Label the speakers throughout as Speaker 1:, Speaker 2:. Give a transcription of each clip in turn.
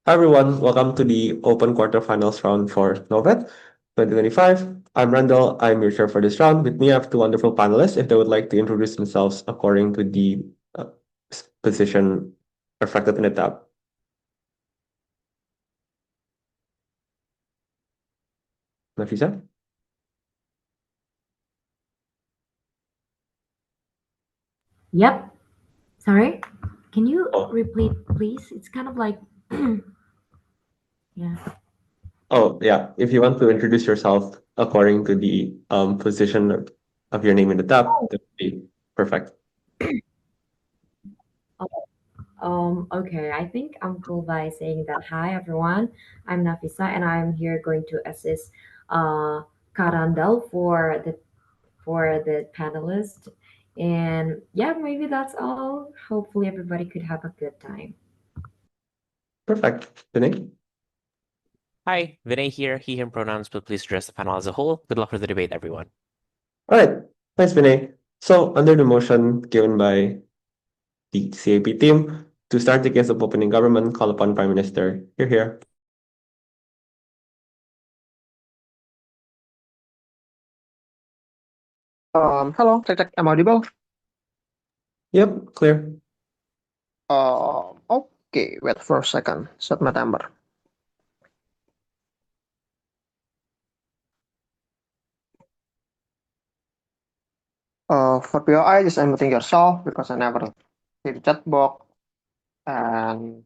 Speaker 1: Hi everyone, welcome to the open quarterfinals round for NOVED 2025. I'm Randall, I'm your chair for this round. With me, I have two wonderful panelists if they would like to introduce themselves according to the uh, position reflected in the tab. Nafisa?
Speaker 2: Yep. Sorry. Can you
Speaker 1: Oh,
Speaker 2: repeat, please? It's kind of like, yeah.
Speaker 1: oh yeah. If you want to introduce yourself according to the position of your name in the tab, that would be perfect.
Speaker 2: Okay. I think I'm cool by saying that. Hi, everyone. I'm Nafisa, and I'm here going to assist uh, Randall for the panelist. And yeah, maybe that's all. Hopefully, everybody could have a good time.
Speaker 1: Perfect. Vinay?
Speaker 3: Hi, Vinay here, he, him pronouns, but please address the panel as a whole. Good luck for the debate, everyone.
Speaker 1: All right. Thanks, Vinay. So, under the motion given by the CAP team to start the case of opening government, call upon Prime Minister. Here.
Speaker 4: Hello, Cek, am I audible?
Speaker 1: Yep, clear.
Speaker 4: Okay, wait for a second. Set my timer. For POI, just unmuting yourself because I never see the chat box. And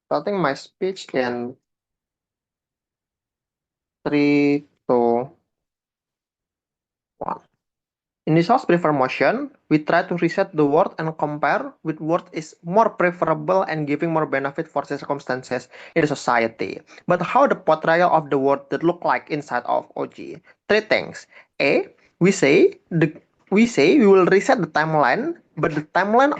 Speaker 4: starting my speech in 3, 2, 1. In this house prefer motion, we try to reset the word and compare with what is more preferable and giving more benefit for the circumstances in the society. But how the portrayal of the word that look like inside of OG? Three things. A, we say the we will reset the timeline, but the timeline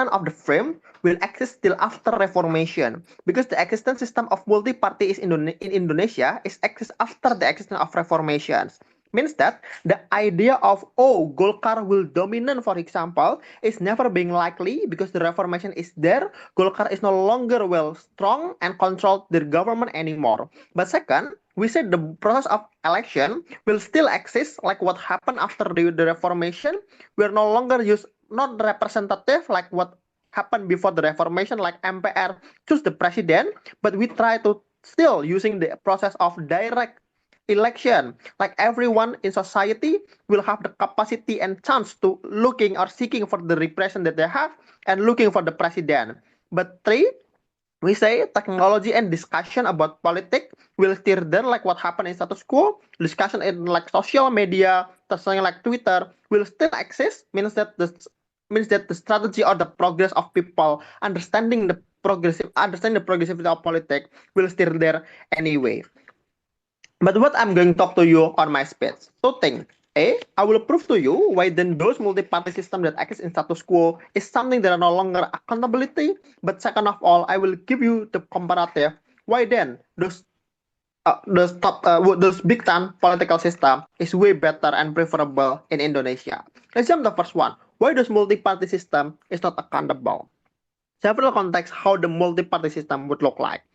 Speaker 4: of the frame will exist till after reformation because the existence system of multi-party is in Indonesia is exist after the existence of reformation. Means that the idea of Golkar will dominate, for example, is never being likely because the reformation is there. Golkar is no longer well strong and control the government anymore. But second, we said the process of election will still exist like what happened after the reformation. We're no longer use not representative like what happened before the reformation, like MPR choose the president, but we try to still using the process of direct election, like everyone in society will have the capacity and chance to looking or seeking for the repression that they have and looking for the president. But three, we say technology and discussion about politics will still there like what happened in status quo. Discussion in like social media, something like Twitter will still exist, means that the strategy or the progress of people understanding the progressivity of politics will still there anyway. But what I'm going to talk to you on my speech. So think, I will prove to you why then those multi-party system that exist in status quo is something that are no longer accountability. But second of all, I will give you the comparative. Why then those big time political system is way better and preferable in Indonesia. Let's jump the first one. Why does multi-party system is not accountable? Several contexts how the multi-party system would look like.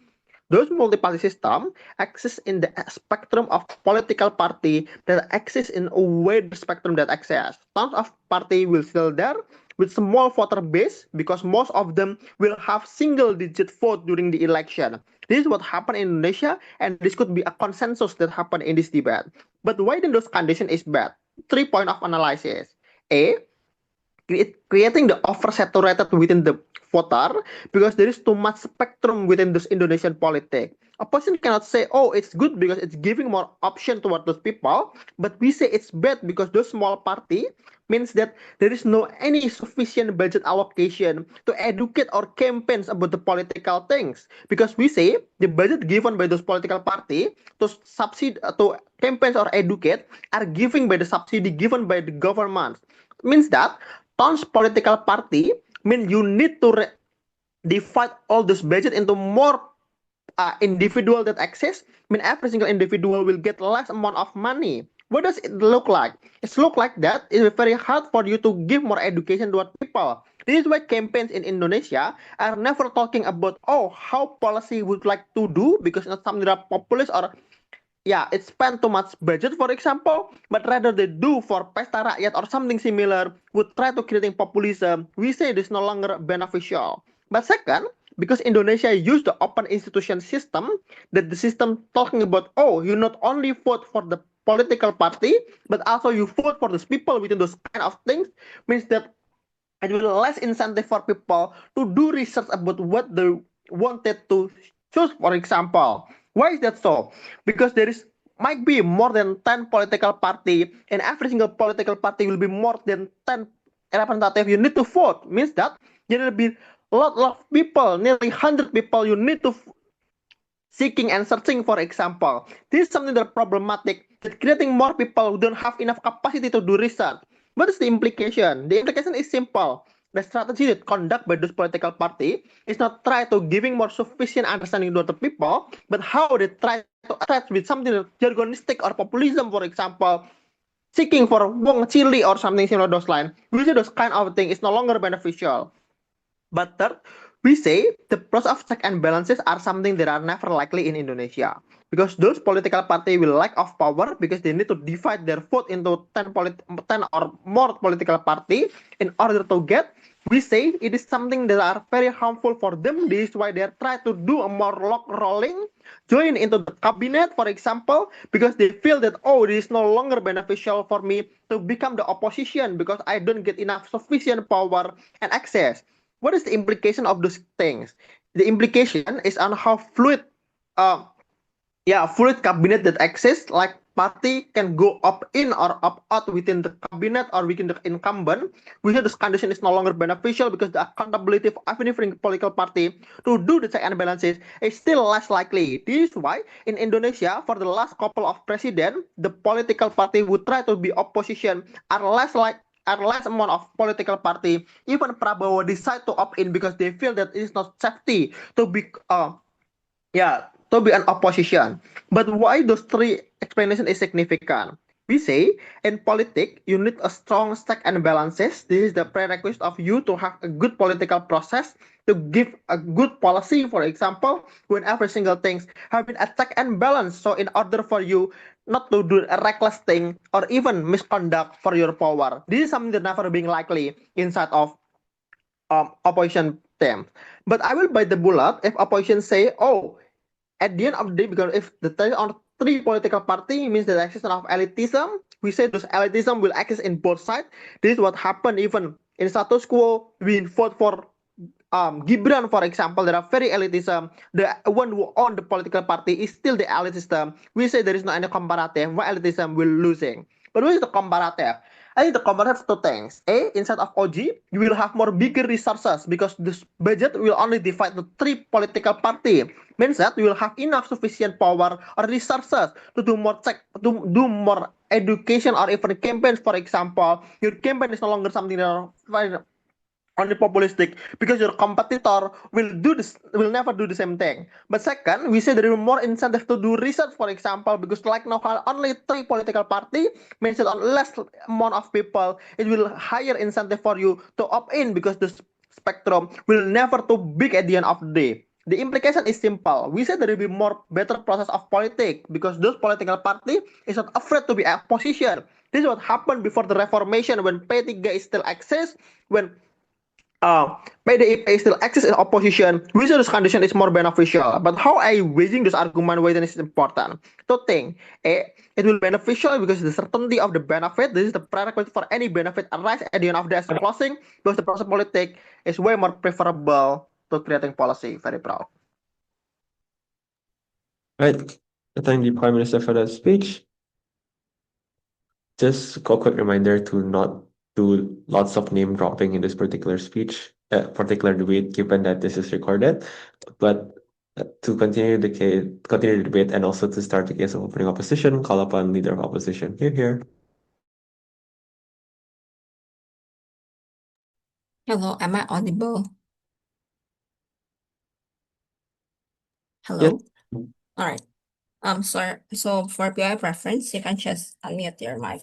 Speaker 4: Those multi-party system exist in the spectrum of political party that exist in a wide spectrum that exists. Tons of party will still there with small voter base because most of them will have single-digit vote during the election. This is what happened in Indonesia, and this could be a consensus that happened in this debate. But why then those condition is bad? 3 point of analysis. A, creating the oversaturated within the voter because there is too much spectrum within this Indonesian politics. A person cannot say, oh, it's good because it's giving more option toward those people, but we say it's bad because those small party means that there is no any sufficient budget allocation to educate or campaigns about the political things because we say the budget given by those political party to subsidy to campaigns or educate are given by the subsidy given by the government means that tons political party mean you need to divide all this budget into more individual that access mean every single individual will get less amount of money What does it look like? It's look like that it's very hard for you to give more education to people. This is why campaigns in Indonesia are never talking about how policy would like to do because it's something that populist or it spend too much budget, for example, but rather they do for pesta rakyat or something similar, would try to creating populism. We say it is no longer beneficial. But second, because Indonesia used the open institution system, that the system talking about, you not only vote for the political party, but also you vote for those people within those kind of things, means that it will less incentive for people to do research about what they wanted to choose, for example. Why is that so? Because there is might be more than 10 political party, and every single political party will be more than 10 representative you need to vote. Means that there will be lot of people, nearly 100 people you need to seeking and searching, for example. This is something that problematic, that creating more people who don't have enough capacity to do research. What is the implication? The implication is simple. The strategy that conduct by those political party is not try to giving more sufficient understanding to the people, but how they try to attach with something jargonistic or populism, for example, seeking for wong chili or something similar those lines. We see those kind of thing is no longer beneficial. But third, we say the process of check and balances are something that are never likely in Indonesia. Because those political party will lack of power because they need to divide their vote into 10 or more political party in order to get. We say it is something that are very harmful for them. This is why they try to do a more lock rolling, join into the cabinet, for example, because they feel that it is no longer beneficial for me to become the opposition because I don't get enough sufficient power and access. What is the implication of those things? The implication is on how uh, fluid cabinet that exists, like party can go up in or up out within the cabinet or within the incumbent. We say this condition is no longer beneficial because the accountability of every political party to do the check and balances is still less likely. This is why in Indonesia, for the last couple of president, the political party who try to be opposition are less amount of political party. Even Prabowo decide to opt in because they feel that it is not safety to be to be an opposition. But why those three explanations is significant? We say in politics you need a strong check and balances. This is the prerequisite of you to have a good political process to give a good policy. For example, when every single things having a check and balance. So in order for you not to do a reckless thing or even misconduct for your power, this is something that never being likely inside of opposition team. But I will bite the bullet if opposition say, at the end of the day, because if the on three political party means the existence of elitism, we say those elitism will exist in both sides. This is what happened even in status quo. We vote for Gibran, for example, there are very elitism. The one who own the political party is still the elitism. We say there is no any comparative. Why elitism will losing? But what is the comparative? I think the comparative two things. Instead of OG, you will have more bigger resources because this budget will only divide the three political party. Means that you will have enough sufficient power or resources to do more check, to do more education or even campaigns. For example, your campaign is no longer something that only populistic because your competitor will never do the same thing. But second, we say there is more incentive to do research, for example, because like now only three political party means that on less amount of people, it will higher incentive for you to opt in because the spectrum will never too big at the end of the day. The implication is simple. We say there will be more better process of politics because those political party is not afraid to be opposition. This is what happened before the reformation when P3 is still exists, when PDIP still exists in opposition, which this condition is more beneficial. But how I raising this argument why is important? To think, it will beneficial because the certainty of the benefit. This is the prerequisite for any benefit arise at the end of the closing because the process politic is way more preferable to creating policy. Very proud.
Speaker 1: Right. I thank the Prime Minister for that speech. Just a quick reminder to not do lots of name dropping in this particular speech, particular debate, given that this is recorded. But to continue the debate and also to start the case of opening opposition, call upon leader of opposition. Here.
Speaker 5: Hello, am I audible?
Speaker 1: Yes.
Speaker 5: Hello? All right. So for PI preference, you can just unmute your mic.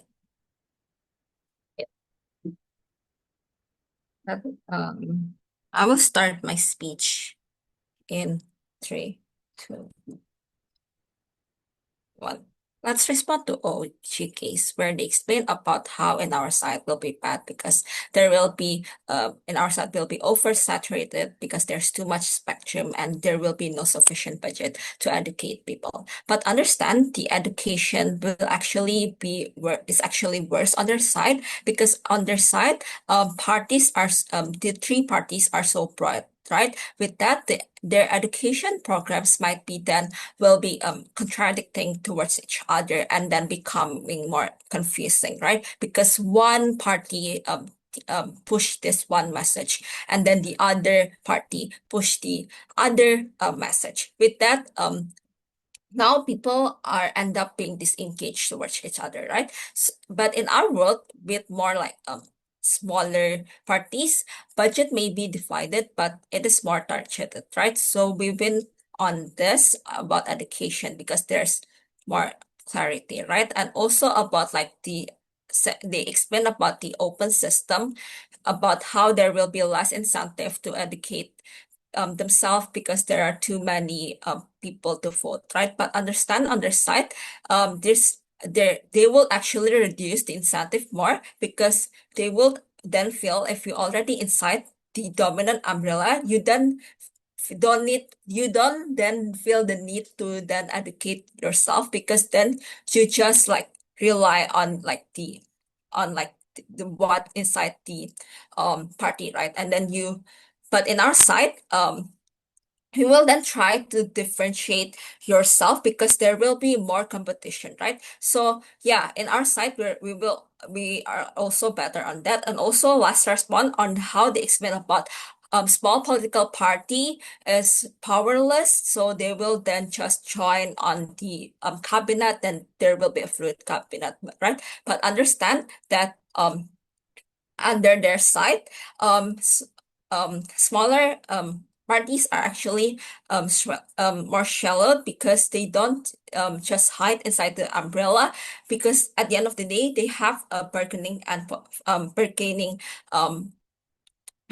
Speaker 5: I will start my speech in 3, 2, 1. Let's respond to OG case where they explain about how in our side will be bad because there will be in our side will be oversaturated because there's too much spectrum and there will be no sufficient budget to educate people. But understand the education will actually be is actually worse on their side because on their side parties are the three parties are so broad, right? With that, their education programs might be then will be contradicting towards each other and then becoming more confusing, right? Because one party push this one message and then the other party push the other message. With that, now people are end up being disengaged towards each other, right? But in our world, with more like smaller parties, budget may be divided, but it is more targeted, right? So we've been on this about education because there's more clarity, right? And also about like they explain about the open system, about how there will be less incentive to educate themselves because there are too many people to vote, right? But understand on their side, they will actually reduce the incentive more because they will then feel if you already inside the dominant umbrella, you then you don't then feel the need to then educate yourself because then you just like rely on like the what inside the party, right? And then but in our side, you will then try to differentiate yourself because there will be more competition, right? So yeah, in our side, we are also better on that. And also last respond on how they explain about small political party is powerless, so they will then just join on the cabinet, then there will be a fluid cabinet, right? But understand that under their side, smaller parties are actually more shallow because they don't just hide inside the umbrella because at the end of the day they have a bargaining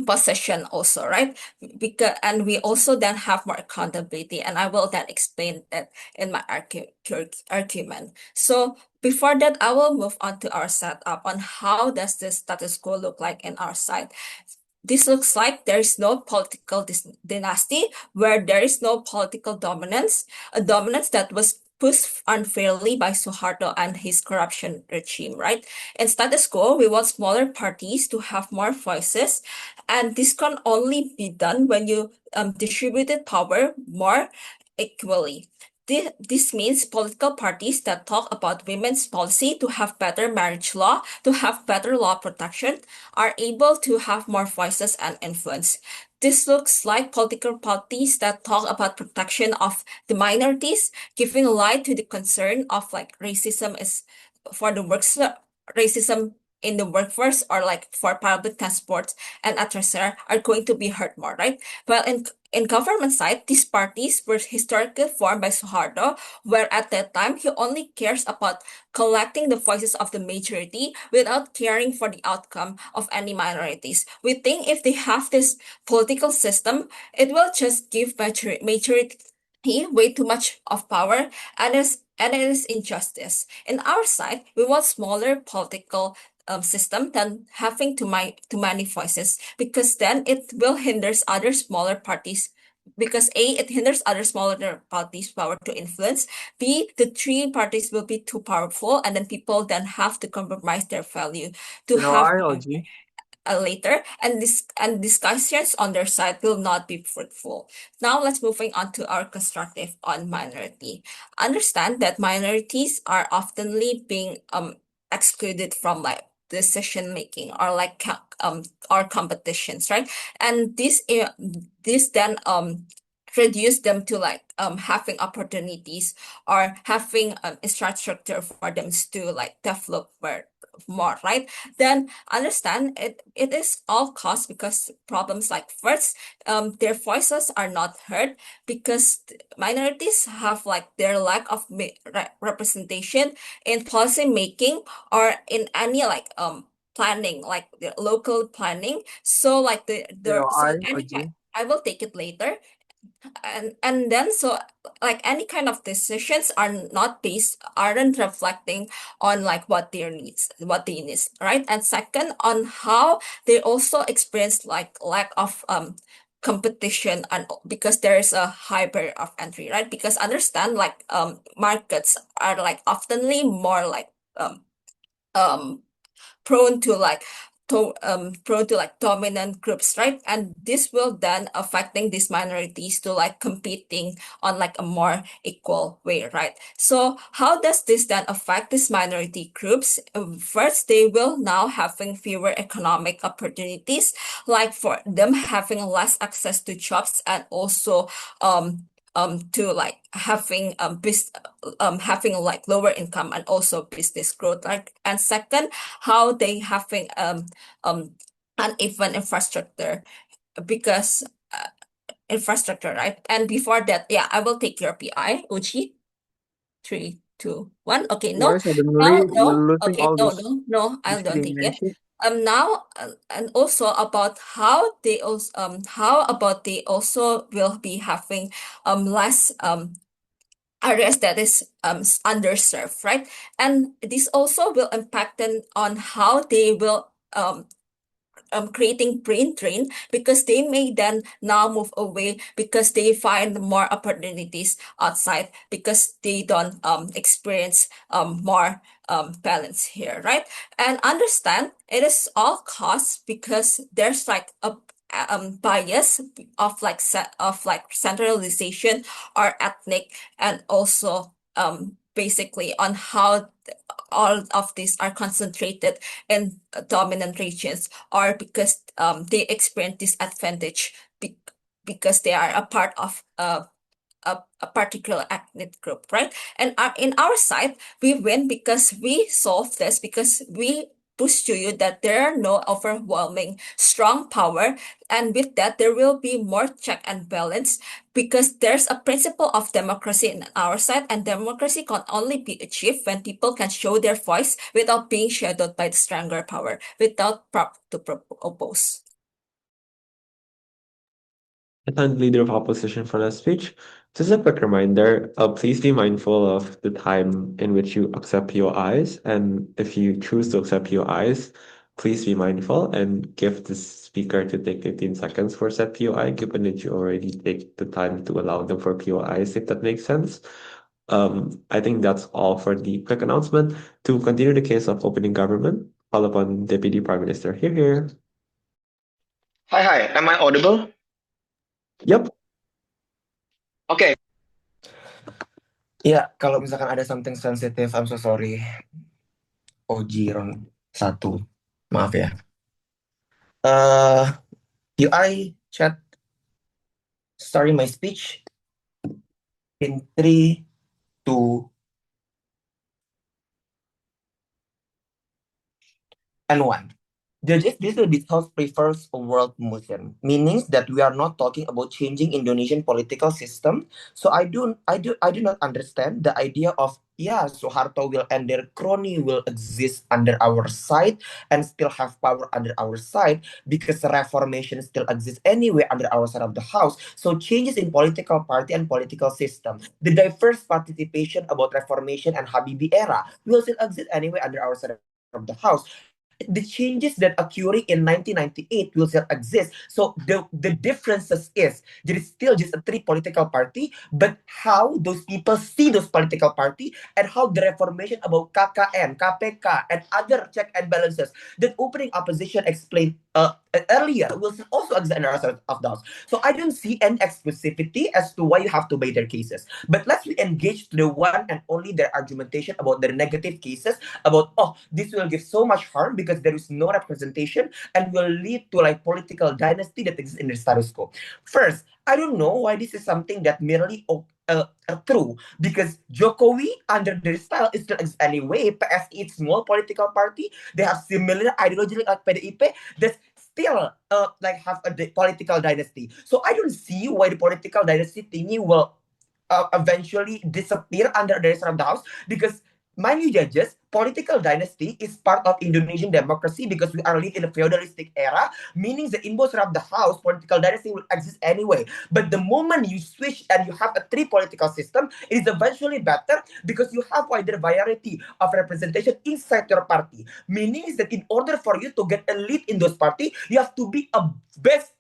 Speaker 5: possession also, right? Because and we also then have more accountability, and I will then explain that in my argument. So before that, I will move on to our setup on how does this status quo look like in our side. This looks like there is no political dynasty where there is no political dominance, a dominance that was pushed unfairly by Suharto and his corruption regime, right? In status quo, we want smaller parties to have more voices, and this can only be done when you distributed power more equally. This means political parties that talk about women's policy to have better marriage law, to have better law protection, are able to have more voices and influence. This looks like political parties that talk about protection of the minorities, giving light to the concern of like racism is for the works racism in the workforce or like for public transport and etc. are going to be hurt more, right? Well, in government side, these parties were historically formed by Suharto, where at that time he only cares about collecting the voices of the majority without caring for the outcome of any minorities. We think if they have this political system, it will just give majority way too much of power and it is injustice. In our side, we want smaller political system than having too many voices because then it will hinders other smaller parties because A, it hinders other smaller parties' power to influence. B, the three parties will be too powerful, and then people then have to compromise their value to have
Speaker 4: Why, OG?
Speaker 5: later, and discussions on their side will not be fruitful. Now let's moving on to our constructive on minority. Understand that minorities are oftenly being excluded from like decision making or like or competitions, right? And this then reduce them to like having opportunities or having infrastructure for them to like develop more, right? Then understand it is all caused because problems like first, their voices are not heard because minorities have like their lack of representation in policy making or in any like planning, like the local planning. So like so any kind, I will take it later. And then so like any kind of decisions aren't reflecting on like what they need, right? And second, on how they also experience like lack of competition, and because there is a high barrier of entry, right? Because understand like markets are like oftenly more like um prone to like prone to like dominant groups, right? And this will then affecting these minorities to like competing on like a more equal way, right? So how does this then affect these minority groups? First, they will now having fewer economic opportunities, like for them having less access to jobs, and also to like having like lower income and also business growth, like. And second, how they having uneven infrastructure because infrastructure, right? And before that, yeah, I will take your PI, Uchi. 3, 2, 1. Okay,
Speaker 4: Why
Speaker 5: no,
Speaker 4: suddenly
Speaker 5: now
Speaker 4: we're
Speaker 5: no.
Speaker 4: losing
Speaker 5: Okay,
Speaker 4: all
Speaker 5: no,
Speaker 4: this
Speaker 5: no, no. I don't take it.
Speaker 4: discrimination?
Speaker 5: Now and also about how about they also will be having less areas that is underserved, right? And this also will impact them on how they will creating brain drain, because they may then now move away because they find more opportunities outside because they don't experience more balance here, right? And understand it is all costs because there's like a bias of like centralization or ethnic, and also basically on how all of these are concentrated in dominant regions, or because they experience disadvantage because they are a part of a particular ethnic group, right? And in our side, we win because we solve this, because we push to you that there are no overwhelming strong power, and with that there will be more check and balance, because there's a principle of democracy in our side, and democracy can only be achieved when people can show their voice without being shadowed by the stronger power, without oppose.
Speaker 1: I thank the Leader of Opposition for that speech. Just a quick reminder, please be mindful of the time in which you accept POIs, and if you choose to accept POIs, please be mindful and give the speaker to take 15 seconds for said POI, given that you already take the time to allow them for POIs, if that makes sense. I think that's all for the quick announcement. To continue the case of opening government, call upon Deputy Prime Minister. Here.
Speaker 4: Hi, am I audible?
Speaker 1: Yep.
Speaker 4: Okay.
Speaker 6: Ya, kalau misalkan ada something sensitive, I'm so sorry. Oji round 1. Maaf ya. UI chat starting my speech in 3, 2, and 1. This house prefers a world motion, meaning that we are not talking about changing Indonesian political system. So I do not understand the idea of Soeharto will and their crony will exist under our side and still have power under our side, because the reformation still exists anyway under our side of the house. So changes in political party and political system, the diverse participation about reformation and Habibie era will still exist anyway under our side of the house. The changes that occurring in 1998 will still exist. So the differences is there is still just a 3 political party, but how those people see those political party and how the reformation about KKN, KPK, and other check and balances that opening opposition explained earlier will also exist in our side of the house. So I don't see any exclusivity as to why you have to buy their cases. But let's engage to the one and only their argumentation about their negative cases, about this will give so much harm because there is no representation and will lead to like political dynasty that exists in the status quo. First, I don't know why this is something that merely true, because Jokowi under their style is still exists anyway. PSI is small political party. They have similar ideology like PDIP. That's still like have a political dynasty. So I don't see why the political dynasty thingy will eventually disappear under the rest of the house, because mind you, judges, political dynasty is part of Indonesian democracy because we are living in a feudalistic era, meaning that in most of the house, political dynasty will exist anyway. But the moment you switch and you have a three political system, it is eventually better because you have wider variety of representation inside your party. Meaning that in order for you to get a lead in those party, you have to be a best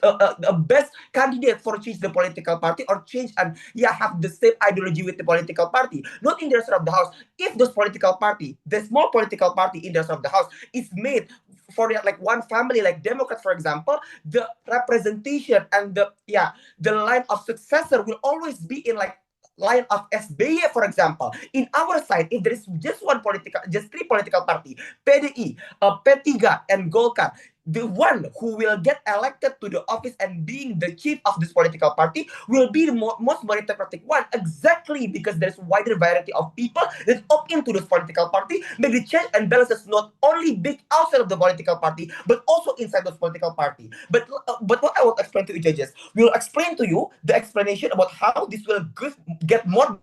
Speaker 6: a best candidate for change the political party or change and have the same ideology with the political party, not in the rest of the house. If those political party, the small political party in the rest of the house is made for like one family, like Democrats for example, the representation and the line of successor will always be in like line of SBY, for example. In our side, if there is just three political party, PDI, P3, and Golkar, the one who will get elected to the office and being the chief of this political party will be the most meritocratic one, exactly because there's wider variety of people that opt into this political party, make the change and balances not only big outside of the political party, but also inside those political party. But what I will explain to you, judges, we will explain to you the explanation about how this will get more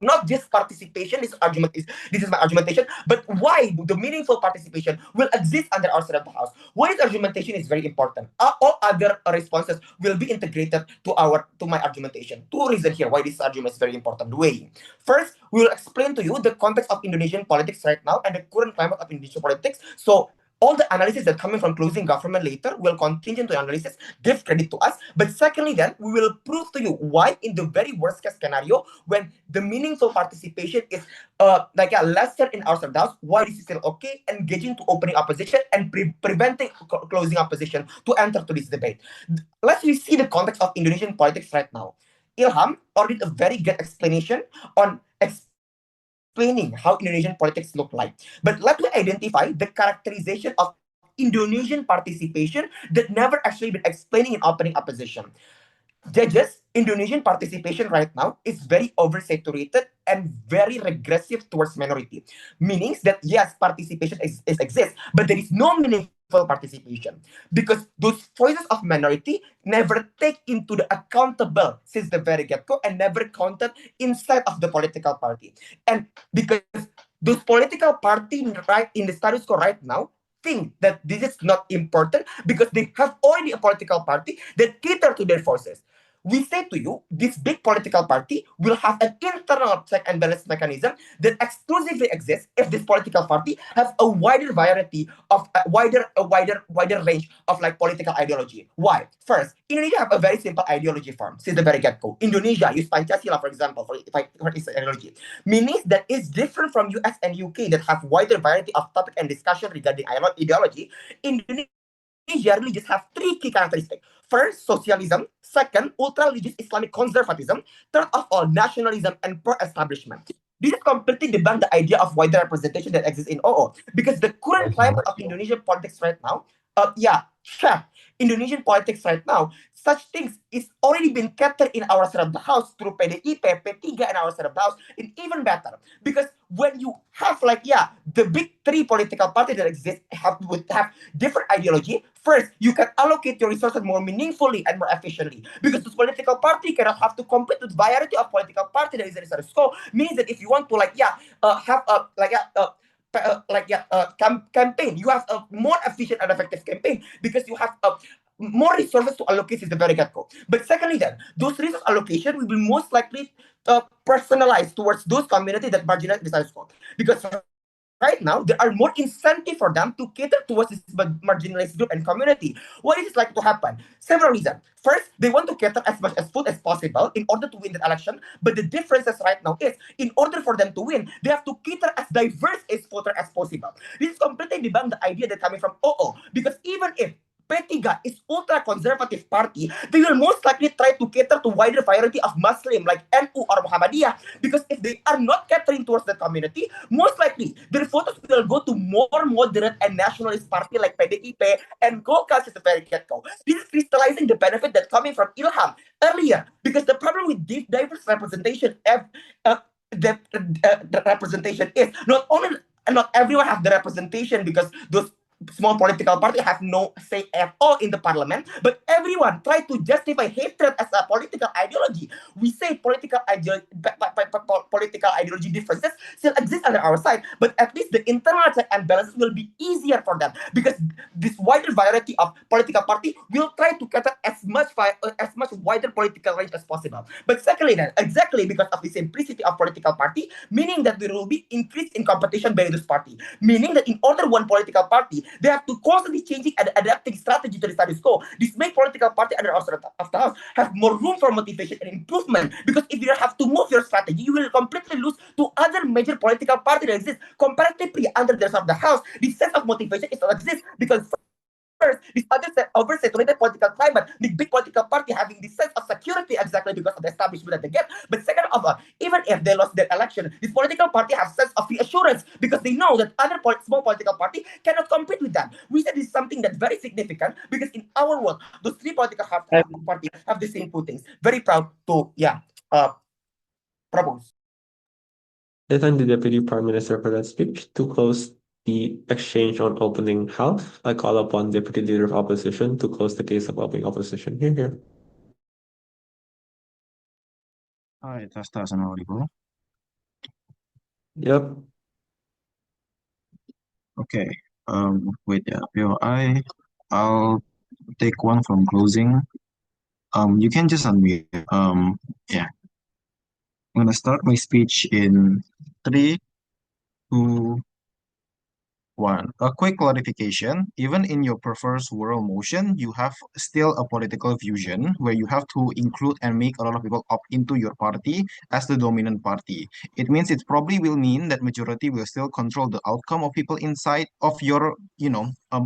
Speaker 6: not just participation. This is my argumentation, but why the meaningful participation will exist under our side of the house. Why this argumentation is very important. All other responses will be integrated to my argumentation. Two reasons here why this argument is very important. Way first, we will explain to you the context of Indonesian politics right now and the current climate of Indonesian politics. So all the analysis that coming from closing government later will continue to analysis, give credit to us. But secondly, then we will prove to you why in the very worst case scenario, when the meaningful participation is lesser in our house, why this is still okay, engaging to opening opposition and preventing closing opposition to enter to this debate. Let's see the context of Indonesian politics right now. Ilham already a very good explanation on explaining how Indonesian politics look like. But let me identify the characterization of Indonesian participation that never actually been explaining in opening opposition. Judges, Indonesian participation right now is very oversaturated and very regressive towards minority. Meaning that yes, participation exists, but there is no meaningful participation because those voices of minority never take into the accountable since the very get-go and never counted inside of the political party. And because those political party right in the status quo right now think that this is not important because they have already a political party that cater to their forces. We say to you, this big political party will have an internal check and balance mechanism that exclusively exists if this political party has a wider variety of wider range of like political ideology. Why? First, Indonesia have a very simple ideology form since the very get-go. Indonesia use Pancasila, for example, for its ideology, meaning that it's different from US and UK that have wider variety of topic and discussion regarding ideology. Indonesia really just have three key characteristics. First, socialism. Second, ultra-religious Islamic conservatism. Third of all, nationalism and pro-establishment. This is completely debunk the idea of wider representation that exists in OO. Because the current climate of Indonesian politics right now, Indonesian politics right now, such things is already been catered in our side of the house through PDIP, P3, and our side of the house, and even better. Because when you have the big three political parties that exist would have different ideology, first, you can allocate your resources more meaningfully and more efficiently. Because this political party cannot have to compete with variety of political party that is in the status quo. Means that if you want to have campaign, you have a more efficient and effective campaign because you have more resources to allocate is the very get-go. But secondly, then those resource allocation will be most likely personalized towards those communities that marginalize the status quo. Because right now, there are more incentive for them to cater towards this marginalized group and community. What is like to happen? Several reasons. First, they want to cater as much as food as possible in order to win the election. But the differences right now is, in order for them to win, they have to cater as diverse as voter as possible. This is completely debunk the idea that coming from OO. Because even if P3 is ultra-conservative party, they will most likely try to cater to wider variety of Muslim like NU or Muhammadiyah, because if they are not catering towards the community, most likely their voters will go to more moderate and nationalist party like PDIP and Golkar is a very get-go. This is crystallizing the benefit that coming from Ilham earlier, because the problem with diverse representation, the representation is not everyone has the representation, because those small political party have no say at all in the parliament, but everyone try to justify hatred as a political ideology. We say political ideology differences still exist on our side, but at least the internal check and balances will be easier for them, because this wider variety of political party will try to cater as much wider political range as possible. But secondly, then, exactly because of the simplicity of political party, meaning that there will be increase in competition by this party, meaning that in order one political party, they have to constantly changing and adapting strategy to the status quo. This makes political party under our of the house have more room for motivation and improvement, because if you have to move your strategy, you will completely lose to other major political party that exist comparatively under the of the house. This sense of motivation is not exist, because first, this oversaturated political climate, the big political party having this sense of security exactly because of the establishment that they get. But second of all, even if they lost their election, this political party has sense of reassurance, because they know that other small political party cannot compete with them. We said this is something that's very significant, because in our world, those three political parties have the same footings. Very proud to propose.
Speaker 1: I thank the Deputy Prime Minister for that speech. To close the exchange on opening house, I call upon Deputy Leader of Opposition to close the case of opening opposition. Here.
Speaker 7: Hi, tas am audible.
Speaker 1: Yep.
Speaker 7: Okay. Wait, yeah, I'll take one from closing. You can just unmute. Yeah. I'm gonna start my speech in 3, 2, 1. A quick clarification. Even in your preferred world motion, you have still a political fusion where you have to include and make a lot of people opt into your party as the dominant party. It means it probably will mean that majority will still control the outcome of people inside of your,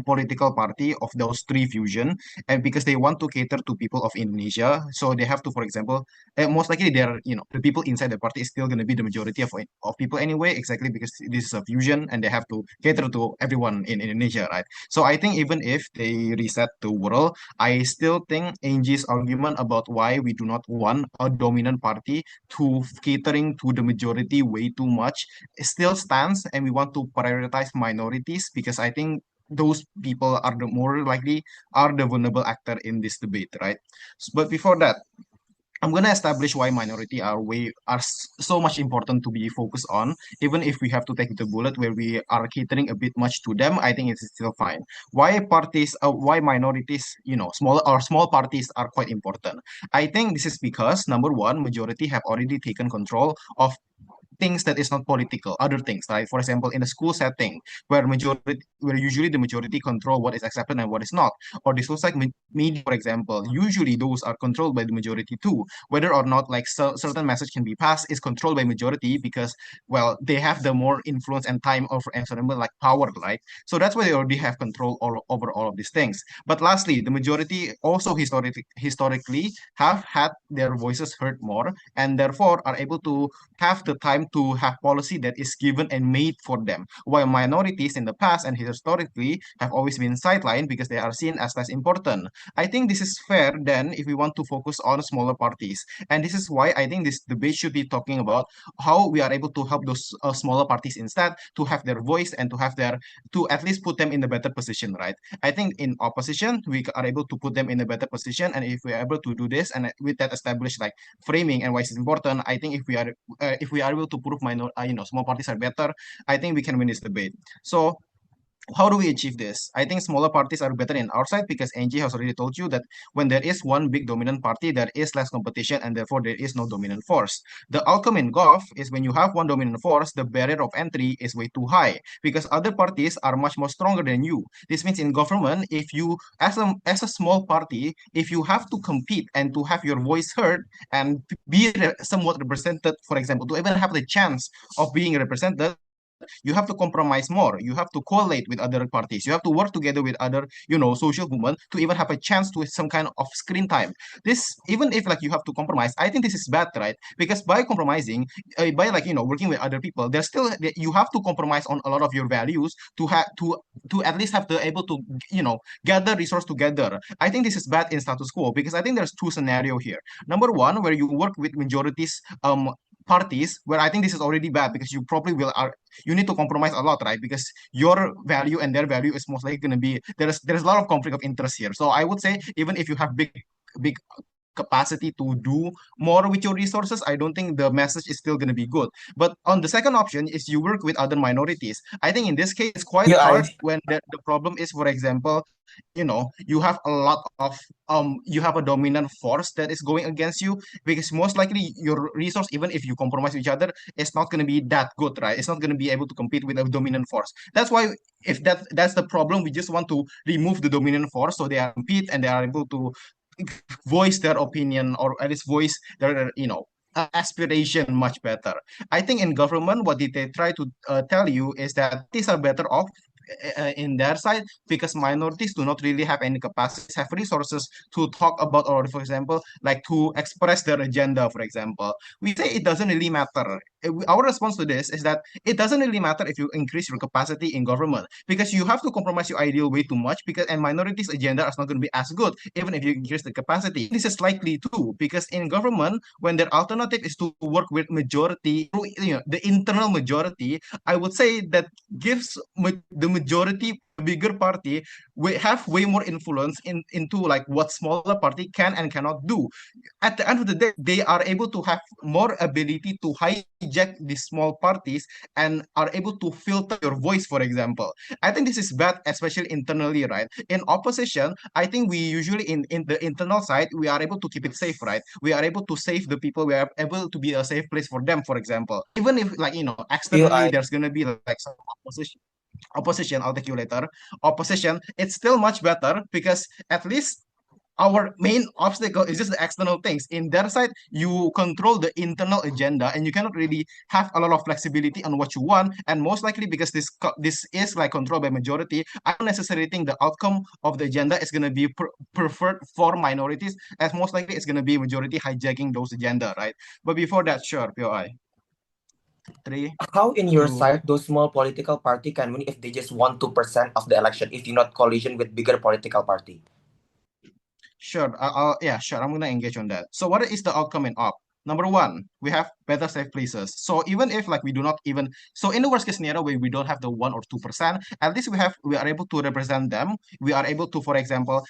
Speaker 7: political party of those three fusion. And because they want to cater to people of Indonesia, so they have to, for example, most likely they're, the people inside the party is still going to be the majority of people anyway, exactly because this is a fusion and they have to cater to everyone in Indonesia, right? So I think even if they reset the world, I still think Angie's argument about why we do not want a dominant party to catering to the majority way too much still stands, and we want to prioritize minorities because I think those people are the more likely are the vulnerable actor in this debate, right? But before that, I'm gonna establish why minority so much important to be focused on. Even if we have to take the bullet where we are catering a bit much to them, I think it's still fine. Why minorities, small parties are quite important. I think this is because number one, majority have already taken control of things that is not political, other things, right? For example, in a school setting where usually the majority control what is accepted and what is not, or this looks like media, for example, usually those are controlled by the majority too. Whether or not like certain message can be passed is controlled by majority because, well, they have the more influence and time over environment like power, right? So that's why they already have control over all of these things. But lastly, the majority also historically have had their voices heard more and therefore are able to have the time to have policy that is given and made for them, while minorities in the past and historically have always been sidelined because they are seen as less important. I think this is fair then if we want to focus on smaller parties. And this is why I think this debate should be talking about how we are able to help those smaller parties instead to have their voice and to at least put them in a better position, right? I think in opposition, we are able to put them in a better position. And if we are able to do this and with that established like framing and why it's important, I think if we are able to prove small parties are better, I think we can win this debate. So how do we achieve this? I think smaller parties are better in our side because Angie has already told you that when there is one big dominant party, there is less competition and therefore there is no dominant force. The outcome in golf is when you have one dominant force, the barrier of entry is way too high because other parties are much more stronger than you. This means in government, if you, as a small party, if you have to compete and to have your voice heard and be somewhat represented, for example, to even have the chance of being represented, you have to compromise more. You have to collate with other parties. You have to work together with other, social movement to even have a chance to some kind of screen time. This, even if like you have to compromise, I think this is bad, right? Because by compromising, by like working with other people, there's still you have to compromise on a lot of your values to have to at least have the able to gather resource together. I think this is bad in status quo because I think there's two scenario here. Number one, where you work with majorities parties, where I think this is already bad because you probably will you need to compromise a lot, right? Because your value and their value is most likely going to be there's a lot of conflict of interest here. So I would say even if you have big capacity to do more with your resources, I don't think the message is still going to be good. But on the second option is you work with other minorities. I think in this case it's quite
Speaker 6: Yeah,
Speaker 7: hard when the problem is, for example, you have a lot of you have a dominant force that is going against you, because most likely your resource, even if you compromise each other, it's not going to be that good, right? It's not going to be able to compete with a dominant force. That's why if that's the problem, we just want to remove the dominant force so they are compete and they are able to voice their opinion, or at least voice their aspiration much better. I think in government what they try to tell you is that these are better off in their side because minorities do not really have any capacity, have resources to talk about, or for example, like to express their agenda. For example, we say it doesn't really matter. Our response to this is that it doesn't really matter if you increase your capacity in government, because you have to compromise your ideal way too much, because and minorities agenda is not going to be as good even if you increase the capacity. This is likely too because in government, when their alternative is to work with majority, the internal majority, I would say that gives the majority bigger party we have way more influence into like what smaller party can and cannot do. At the end of the day, they are able to have more ability to hijack these small parties and are able to filter your voice, for example. I think this is bad, especially internally, right? In opposition, I think we usually in the internal side, we are able to keep it safe, right? We are able to save the people. We are able to be a safe place for them, for example. Even if like,
Speaker 6: you
Speaker 7: externally, there's going to be like some opposition, I'll take you later, opposition, it's still much better because at least our main obstacle is just the external things. In their side, you control the internal agenda and you cannot really have a lot of flexibility on what you want. And most likely because this is like controlled by majority, I don't necessarily think the outcome of the agenda is going to be preferred for minorities, as most likely it's going to be majority hijacking those agenda, right? But before that, sure, POI. Three,
Speaker 6: how in your
Speaker 7: two,
Speaker 6: side those small political party can win if they just won 2% of the election if you not collision with bigger political party?
Speaker 7: sure. Yeah, sure. I'm gonna engage on that. So, what is the outcome in op? Number one, we have better safe places. So even if like we do not even so in the worst case scenario where we don't have the 1 or 2%, at least we are able to represent them. We are able to, for example,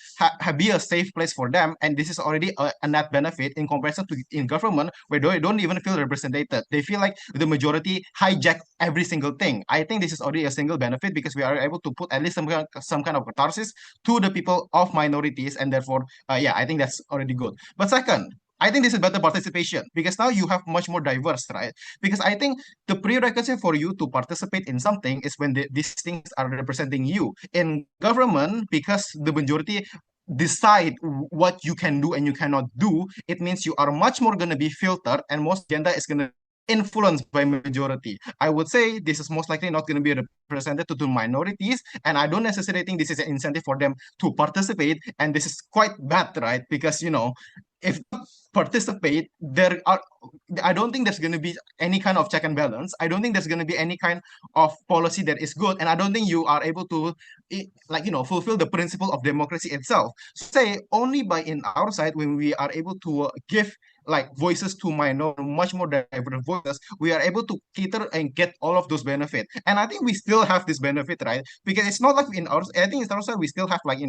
Speaker 7: be a safe place for them, and this is already a net benefit in comparison to in government where they don't even feel represented. They feel like the majority hijack every single thing. I think this is already a single benefit because we are able to put at least some kind of catharsis to the people of minorities, and therefore yeah, I think that's already good. But second, I think this is better participation because now you have much more diverse, right? Because I think the prerequisite for you to participate in something is when these things are representing you. In government, because the majority decide what you can do and you cannot do, it means you are much more going to be filtered and most agenda is going to influenced by majority. I would say this is most likely not going to be represented to the minorities, and I don't necessarily think this is an incentive for them to participate. And this is quite bad, right? Because if participate, there are I don't think there's going to be any kind of check and balance. I don't think there's going to be any kind of policy that is good, and I don't think you are able to fulfill the principle of democracy itself. Say only by in our side when we are able to give like voices to much more diverse voices, we are able to cater and get all of those benefits. And I think we still have this benefit, right? Because it's not like in ours. I think in our side we still have like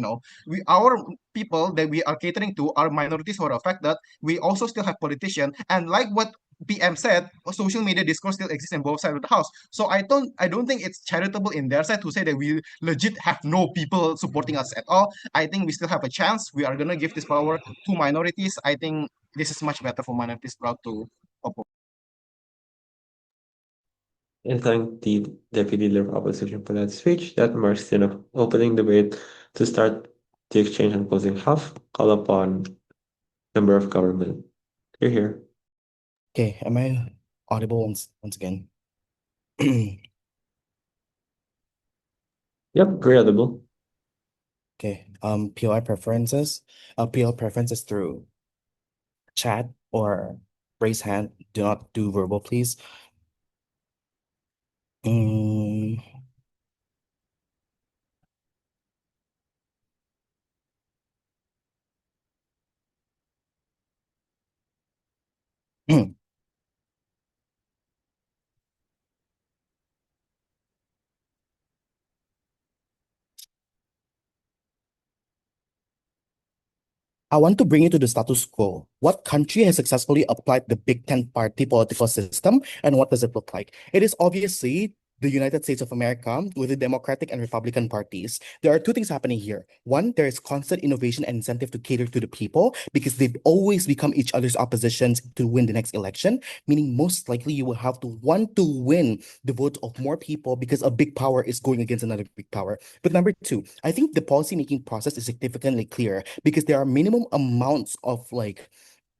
Speaker 7: our people that we are catering to are minorities who are affected. We also still have politicians, and like what PM said, social media discourse still exists in both sides of the house. So I don't think it's charitable in their side to say that we legit have no people supporting us at all. I think we still have a chance. We are gonna give this power to minorities. I think this is much better for minorities proud to oppose.
Speaker 1: And thank the Deputy Leader of Opposition for that speech. That marks the opening debate. To start the exchange on closing half, call upon member of government. You're here.
Speaker 8: Okay, am I audible once again?
Speaker 1: Yep, agreeable.
Speaker 8: Okay. POI preferences. POI preferences through chat or raise hand. Do not do verbal, please. Mm, I want to bring you to the status quo. What country has successfully applied the Big Ten party political system, and what does it look like? It is obviously the United States of America with the Democratic and Republican parties. There are two things happening here. One, there is constant innovation and incentive to cater to the people because they've always become each other's oppositions to win the next election, meaning most likely you will have to want to win the vote of more people because a big power is going against another big power. But number two, I think the policy-making process is significantly clearer because there are minimum amounts of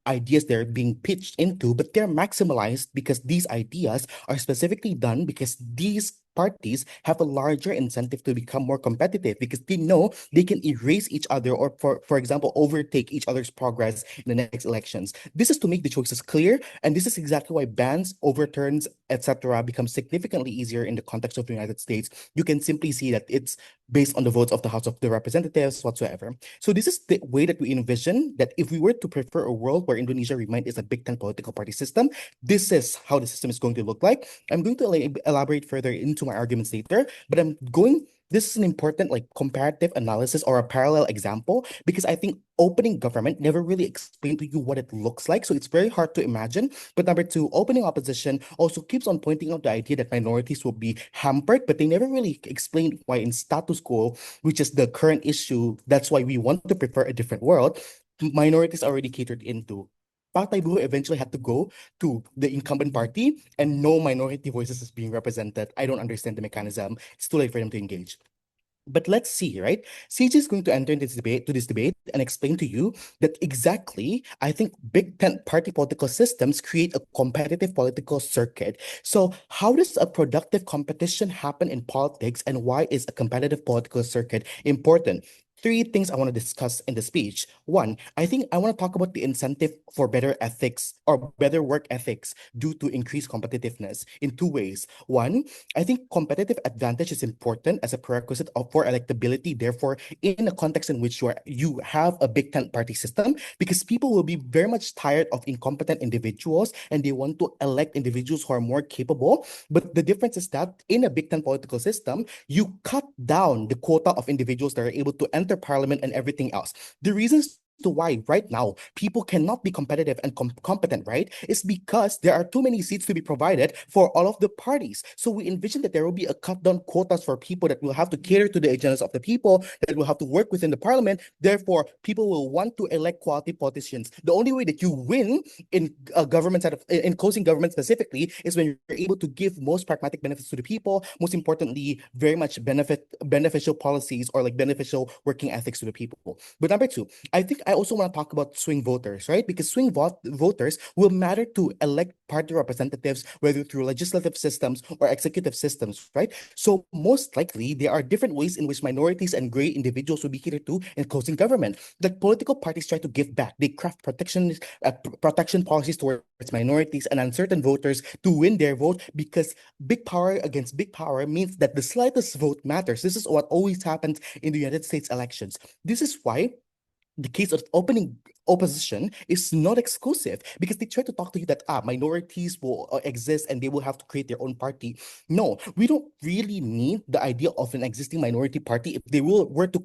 Speaker 8: ideas they're being pitched into, but they're maximalized because these ideas are specifically done because these parties have a larger incentive to become more competitive because they know they can erase each other or for example overtake each other's progress in the next elections. This is to make the choices clear, and this is exactly why bans, overturns, etc. become significantly easier in the context of the United States. You can simply see that it's based on the votes of the House of the Representatives whatsoever. So this is the way that we envision that if we were to prefer a world where Indonesia remained is a Big Ten political party system, this is how the system is going to look like. I'm going to elaborate further into my arguments later, but this is an important comparative analysis or a parallel example because I think opening government never really explained to you what it looks like. So it's very hard to imagine. But number two, opening opposition also keeps on pointing out the idea that minorities will be hampered, but they never really explained why in status quo, which is the current issue, that's why we want to prefer a different world, minorities are already catered into. Partai Buruh eventually had to go to the incumbent party, and no minority voices is being represented. I don't understand the mechanism. It's too late for them to engage. But let's see, right? CJ is going to enter into this debate and explain to you that exactly, I think Big Tent party political systems create a competitive political circuit. So how does a productive competition happen in politics, and why is a competitive political circuit important? Three things I want to discuss in the speech. One, I think I want to talk about the incentive for better ethics or better work ethics due to increased competitiveness in two ways. One, I think competitive advantage is important as a prerequisite for electability. Therefore, in a context in which you have a Big Tent party system, because people will be very much tired of incompetent individuals and they want to elect individuals who are more capable. But the difference is that in a Big Tent political system, you cut down the quota of individuals that are able to enter parliament and everything else. The reasons to why right now people cannot be competitive and competent, right, is because there are too many seats to be provided for all of the parties. So we envision that there will be a cut down quotas for people that will have to cater to the agendas of the people, that will have to work within the parliament. Therefore, people will want to elect quality politicians. The only way that you win in a government in closing government specifically is when you're able to give most pragmatic benefits to the people. Most importantly, very much beneficial policies or beneficial working ethics to the people. But number two, I think I also want to talk about swing voters, right? Because voters will matter to elect party representatives, whether through legislative systems or executive systems, right? So most likely, there are different ways in which minorities and gray individuals will be catered to in closing government. Like political parties try to give back. They craft protection policies towards minorities and uncertain voters to win their vote because big power against big power means that the slightest vote matters. This is what always happens in the United States elections. This is why the case of opening opposition is not exclusive because they try to talk to you that minorities will exist and they will have to create their own party. No, we don't really need the idea of an existing minority party if they were to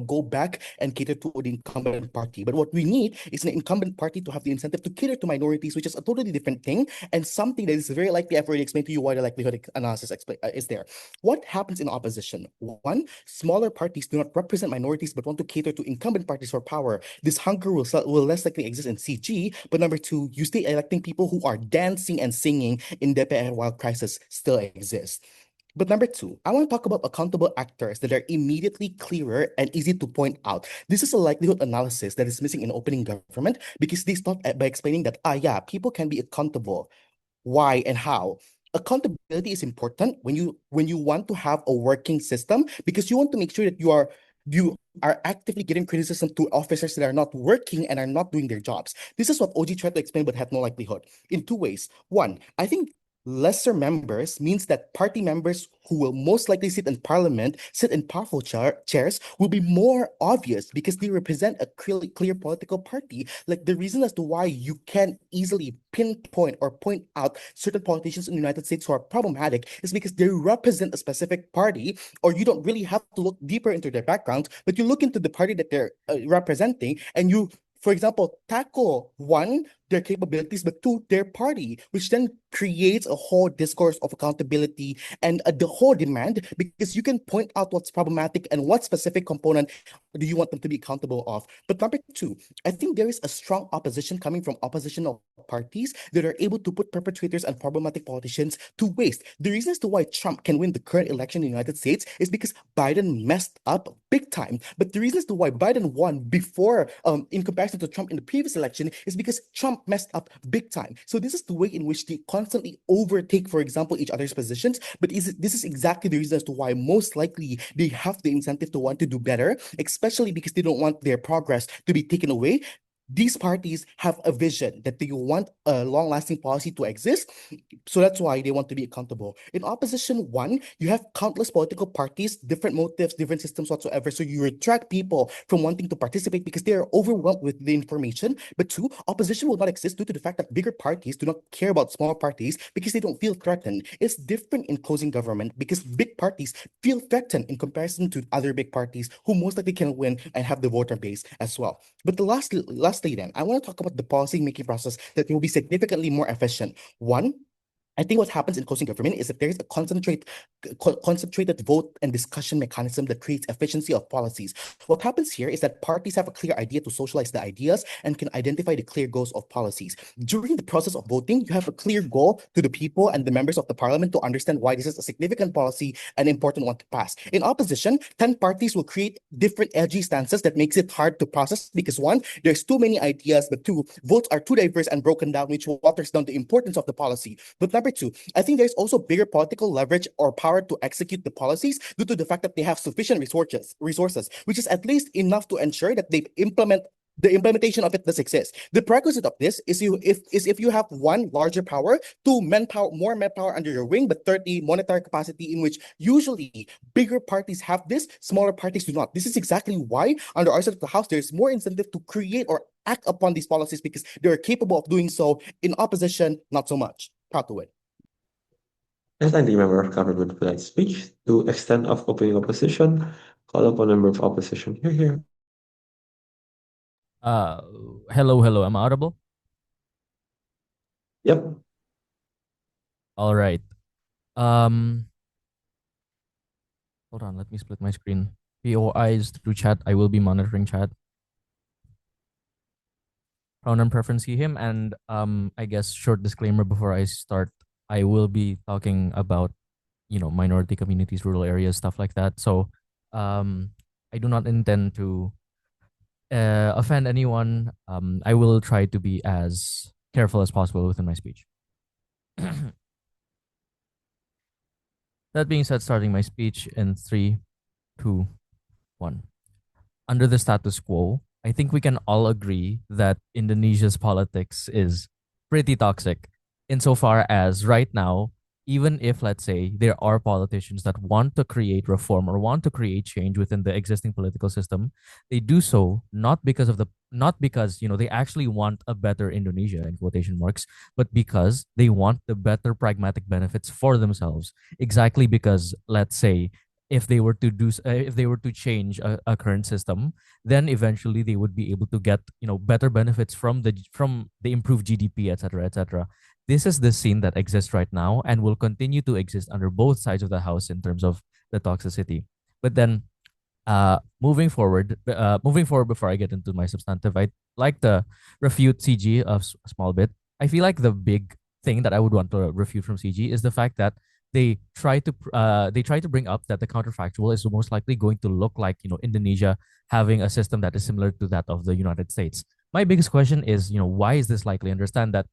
Speaker 8: go back and cater to the incumbent party. But what we need is an incumbent party to have the incentive to cater to minorities, which is a totally different thing and something that is very likely. I've already explained to you why the likelihood analysis is there. What happens in opposition? One, smaller parties do not represent minorities but want to cater to incumbent parties for power. This hunger will less likely exist in CG. But number two, you stay electing people who are dancing and singing in DPR while crisis still exists. But number two, I want to talk about accountable actors that are immediately clearer and easy to point out. This is a likelihood analysis that is missing in opening government because they start by explaining that, people can be accountable. Why and how? accountability is important when you want to have a working system, because you want to make sure that you are actively giving criticism to officers that are not working and are not doing their jobs. This is what OG tried to explain but had no likelihood in two ways. One, I think lesser members means that party members who will most likely sit in parliament, sit in powerful chairs, will be more obvious because they represent a clear political party. Like the reason as to why you can easily pinpoint or point out certain politicians in the United States who are problematic is because they represent a specific party, or you don't really have to look deeper into their backgrounds, but you look into the party that they're representing, and you, for example, tackle one, their capabilities, but two, their party, which then creates a whole discourse of accountability and the whole demand, because you can point out what's problematic and what specific component do you want them to be accountable of. But number two, I think there is a strong opposition coming from oppositional parties that are able to put perpetrators and problematic politicians to waste. The reason as to why Trump can win the current election in the United States is because Biden messed up big time. But the reason as to why Biden won before, in comparison to Trump in the previous election, is because Trump messed up big time. So this is the way in which they constantly overtake, for example, each other's positions. But this is exactly the reason as to why most likely they have the incentive to want to do better, especially because they don't want their progress to be taken away. These parties have a vision that they want a long-lasting policy to exist, so that's why they want to be accountable. In opposition one, you have countless political parties, different motives, different systems whatsoever, so you attract people from wanting to participate because they are overwhelmed with the information. But two, opposition will not exist due to the fact that bigger parties do not care about small parties because they don't feel threatened. It's different in closing government because big parties feel threatened in comparison to other big parties who most likely can win and have the voter base as well. But lastly then, I want to talk about the policy making process that will be significantly more efficient. One, I think what happens in closing government is that there is a concentrated vote and discussion mechanism that creates efficiency of policies. What happens here is that parties have a clear idea to socialize the ideas and can identify the clear goals of policies. During the process of voting, you have a clear goal to the people and the members of the parliament to understand why this is a significant policy and important one to pass. In opposition, 10 parties will create different edgy stances that makes it hard to process because one, there's too many ideas, but two, votes are too diverse and broken down, which waters down the importance of the policy. But number two, I think there's also bigger political leverage or power to execute the policies due to the fact that they have sufficient resources, which is at least enough to ensure that they implement the implementation of it does exist. The prerequisite of this is if you have one, larger power, two, more manpower under your wing, but 30, monetary capacity, in which usually bigger parties have this, smaller parties do not. This is exactly why under our side of the house there is more incentive to create or act upon these policies because they are capable of doing so. In opposition, not so much. Proud to win.
Speaker 1: As I the member of government without speech, to extent of opening opposition, call upon member of opposition. Here.
Speaker 9: Uh, hello. Am I audible?
Speaker 1: Yep.
Speaker 9: All right. Hold on. Let me split my screen. POIs through chat. I will be monitoring chat. Pronoun preference he him, and I guess short disclaimer before I start. I will be talking about, minority communities, rural areas, stuff like that. So, I do not intend to offend anyone. I will try to be as careful as possible within my speech. That being said, starting my speech in 3, 2, 1. Under the status quo, I think we can all agree that Indonesia's politics is pretty toxic insofar as right now, even if, let's say, there are politicians that want to create reform or want to create change within the existing political system, they do so not because they actually want a better Indonesia in quotation marks, but because they want the better pragmatic benefits for themselves. Exactly because, let's say, if they were to change a current system, then eventually they would be able to get better benefits from the improved GDP, etc., etc. This is the scene that exists right now and will continue to exist under both sides of the house in terms of the toxicity. But then, moving forward, before I get into my substantive, I'd like to refute CG a small bit. I feel like the big thing that I would want to refute from CG is the fact that they try to bring up that the counterfactual is most likely going to look like Indonesia having a system that is similar to that of the United States. My biggest question is why is this likely? Understand that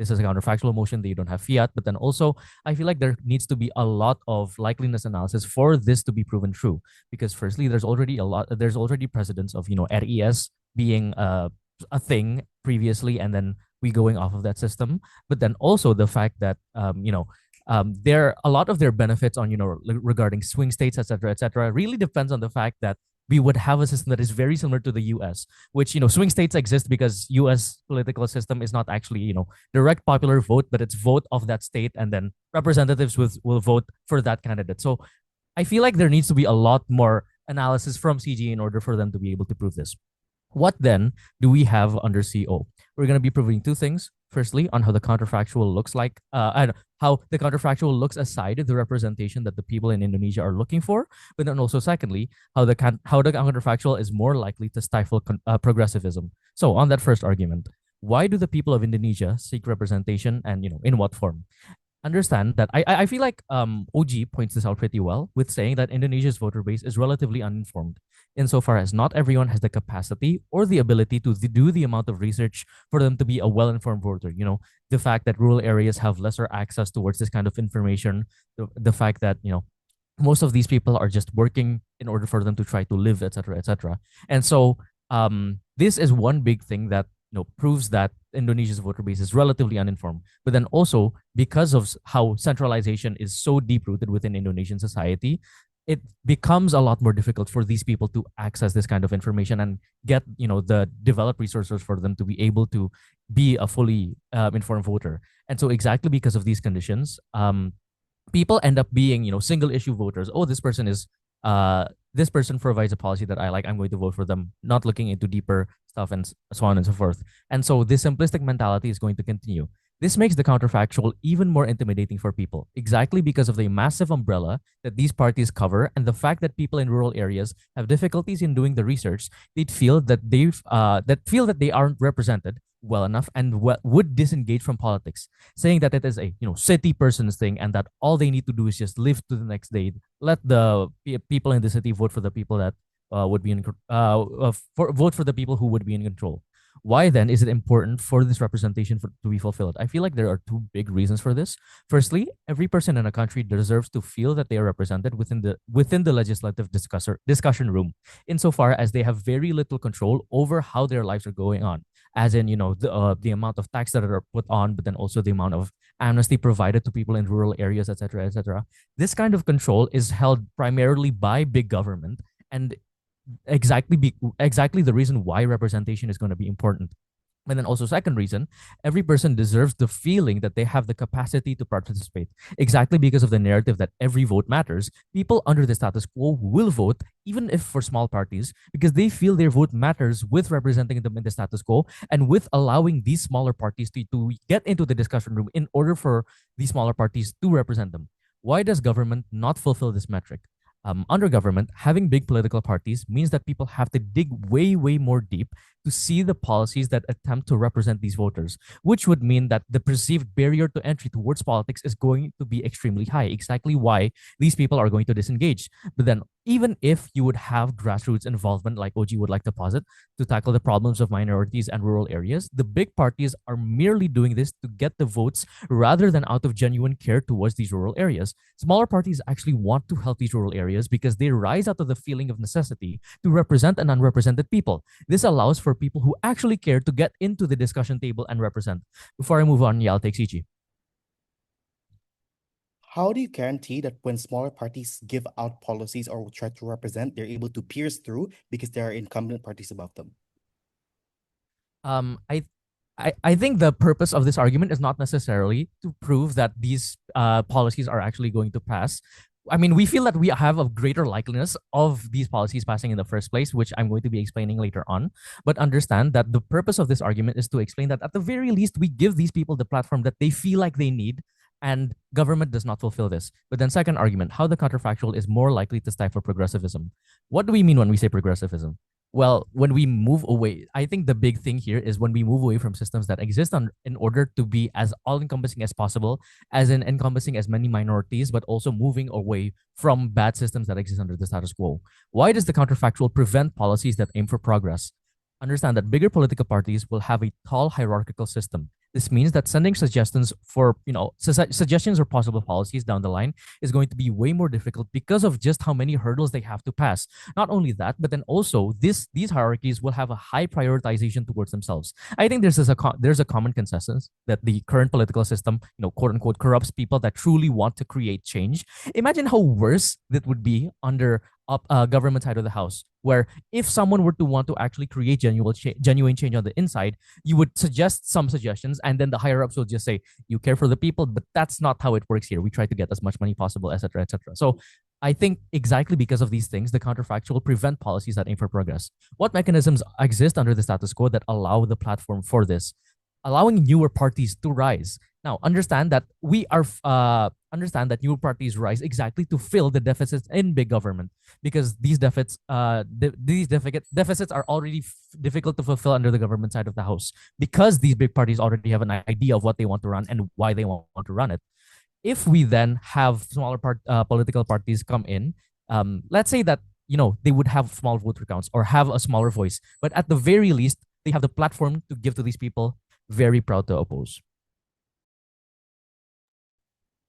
Speaker 9: this is a counterfactual motion. They don't have fiat. But then also, I feel like there needs to be a lot of likeliness analysis for this to be proven true. Because firstly, there's already precedents of, RES being a thing previously, and then we going off of that system. But then also the fact that, there a lot of their benefits on, regarding swing states, et cetera, really depends on the fact that we would have a system that is very similar to the US, which, swing states exist because US political system is not actually, direct popular vote, but it's vote of that state, and then representatives will vote for that candidate. So I feel like there needs to be a lot more analysis from CG in order for them to be able to prove this. What then do we have under CO? We're going to be proving two things. Firstly, on how the counterfactual looks like, and how the counterfactual looks aside the representation that the people in Indonesia are looking for, but then also secondly, how the counterfactual is more likely to stifle progressivism. So on that first argument, why do the people of Indonesia seek representation, and in what form? Understand that I feel like OG points this out pretty well with saying that Indonesia's voter base is relatively uninformed, insofar as not everyone has the capacity or the ability to do the amount of research for them to be a well-informed voter. The fact that rural areas have lesser access towards this kind of information, the fact that, most of these people are just working in order for them to try to live, etc., etc. And so this is one big thing that proves that Indonesia's voter base is relatively uninformed. But then also, because of how centralization is so deep rooted within Indonesian society, it becomes a lot more difficult for these people to access this kind of information and get the developed resources for them to be able to be a fully informed voter. And so exactly because of these conditions, people end up being single issue voters. Oh, this person provides a policy that I like, I'm going to vote for them, not looking into deeper stuff, and so on and so forth. And so this simplistic mentality is going to continue. This makes the counterfactual even more intimidating for people, exactly because of the massive umbrella that these parties cover, and the fact that people in rural areas have difficulties in doing the research. They'd feel that they aren't represented well enough, and would disengage from politics, saying that it is a city person's thing, and that all they need to do is just live to the next day. Let the people in the city vote for the people that would be vote for the people who would be in control. Why then is it important for this representation to be fulfilled? I feel like there are two big reasons for this. Firstly, every person in a country deserves to feel that they are represented within the legislative discussion room, insofar as they have very little control over how their lives are going on, as in the amount of tax that are put on, but then also the amount of amnesty provided to people in rural areas, etc., etc. This kind of control is held primarily by big government, and exactly the reason why representation is going to be important. And then also, second reason, every person deserves the feeling that they have the capacity to participate. Exactly because of the narrative that every vote matters, people under the status quo will vote, even if for small parties, because they feel their vote matters with representing them in the status quo, and with allowing these smaller parties to get into the discussion room in order for these smaller parties to represent them. Why does government not fulfill this metric? Under government, having big political parties means that people have to dig way, way more deep to see the policies that attempt to represent these voters, which would mean that the perceived barrier to entry towards politics is going to be extremely high. Exactly why these people are going to disengage. But then, even if you would have grassroots involvement, like OG would like to posit, to tackle the problems of minorities and rural areas, the big parties are merely doing this to get the votes rather than out of genuine care towards these rural areas. Smaller parties actually want to help these rural areas because they rise out of the feeling of necessity to represent an unrepresented people. This allows for people who actually care to get into the discussion table and represent. Before I move on, I'll take CG.
Speaker 8: How do you guarantee that when smaller parties give out policies or try to represent, they're able to pierce through because there are incumbent parties above them?
Speaker 9: I think the purpose of this argument is not necessarily to prove that these policies are actually going to pass. I mean, we feel that we have a greater likeliness of these policies passing in the first place, which I'm going to be explaining later on. But understand that the purpose of this argument is to explain that at the very least, we give these people the platform that they feel like they need, and government does not fulfill this. But then second argument, how the counterfactual is more likely to stifle progressivism. What do we mean when we say progressivism? Well, when we move away, I think the big thing here is when we move away from systems that exist in order to be as all-encompassing as possible, as in encompassing as many minorities, but also moving away from bad systems that exist under the status quo. Why does the counterfactual prevent policies that aim for progress? Understand that bigger political parties will have a tall hierarchical system. This means that sending suggestions for, suggestions or possible policies down the line is going to be way more difficult because of just how many hurdles they have to pass. Not only that, but then also these hierarchies will have a high prioritization towards themselves. I think there's a common consensus that the current political system, quote unquote, corrupts people that truly want to create change. Imagine how worse that would be under government side of the house, where if someone were to want to actually create genuine change on the inside, you would suggest some suggestions, and then the higher ups will just say, you care for the people, but that's not how it works here. We try to get as much money possible, etc., etc. So I think exactly because of these things, the counterfactual prevent policies that aim for progress. What mechanisms exist under the status quo that allow the platform for this, allowing newer parties to rise? Now, understand that newer parties rise exactly to fill the deficits in big government, because these deficits are already difficult to fulfill under the government side of the house, because these big parties already have an idea of what they want to run and why they want to run it. If we then have smaller political parties come in, let's say that they would have small voter counts or have a smaller voice, but at the very least they have the platform to give to these people. Very proud to oppose.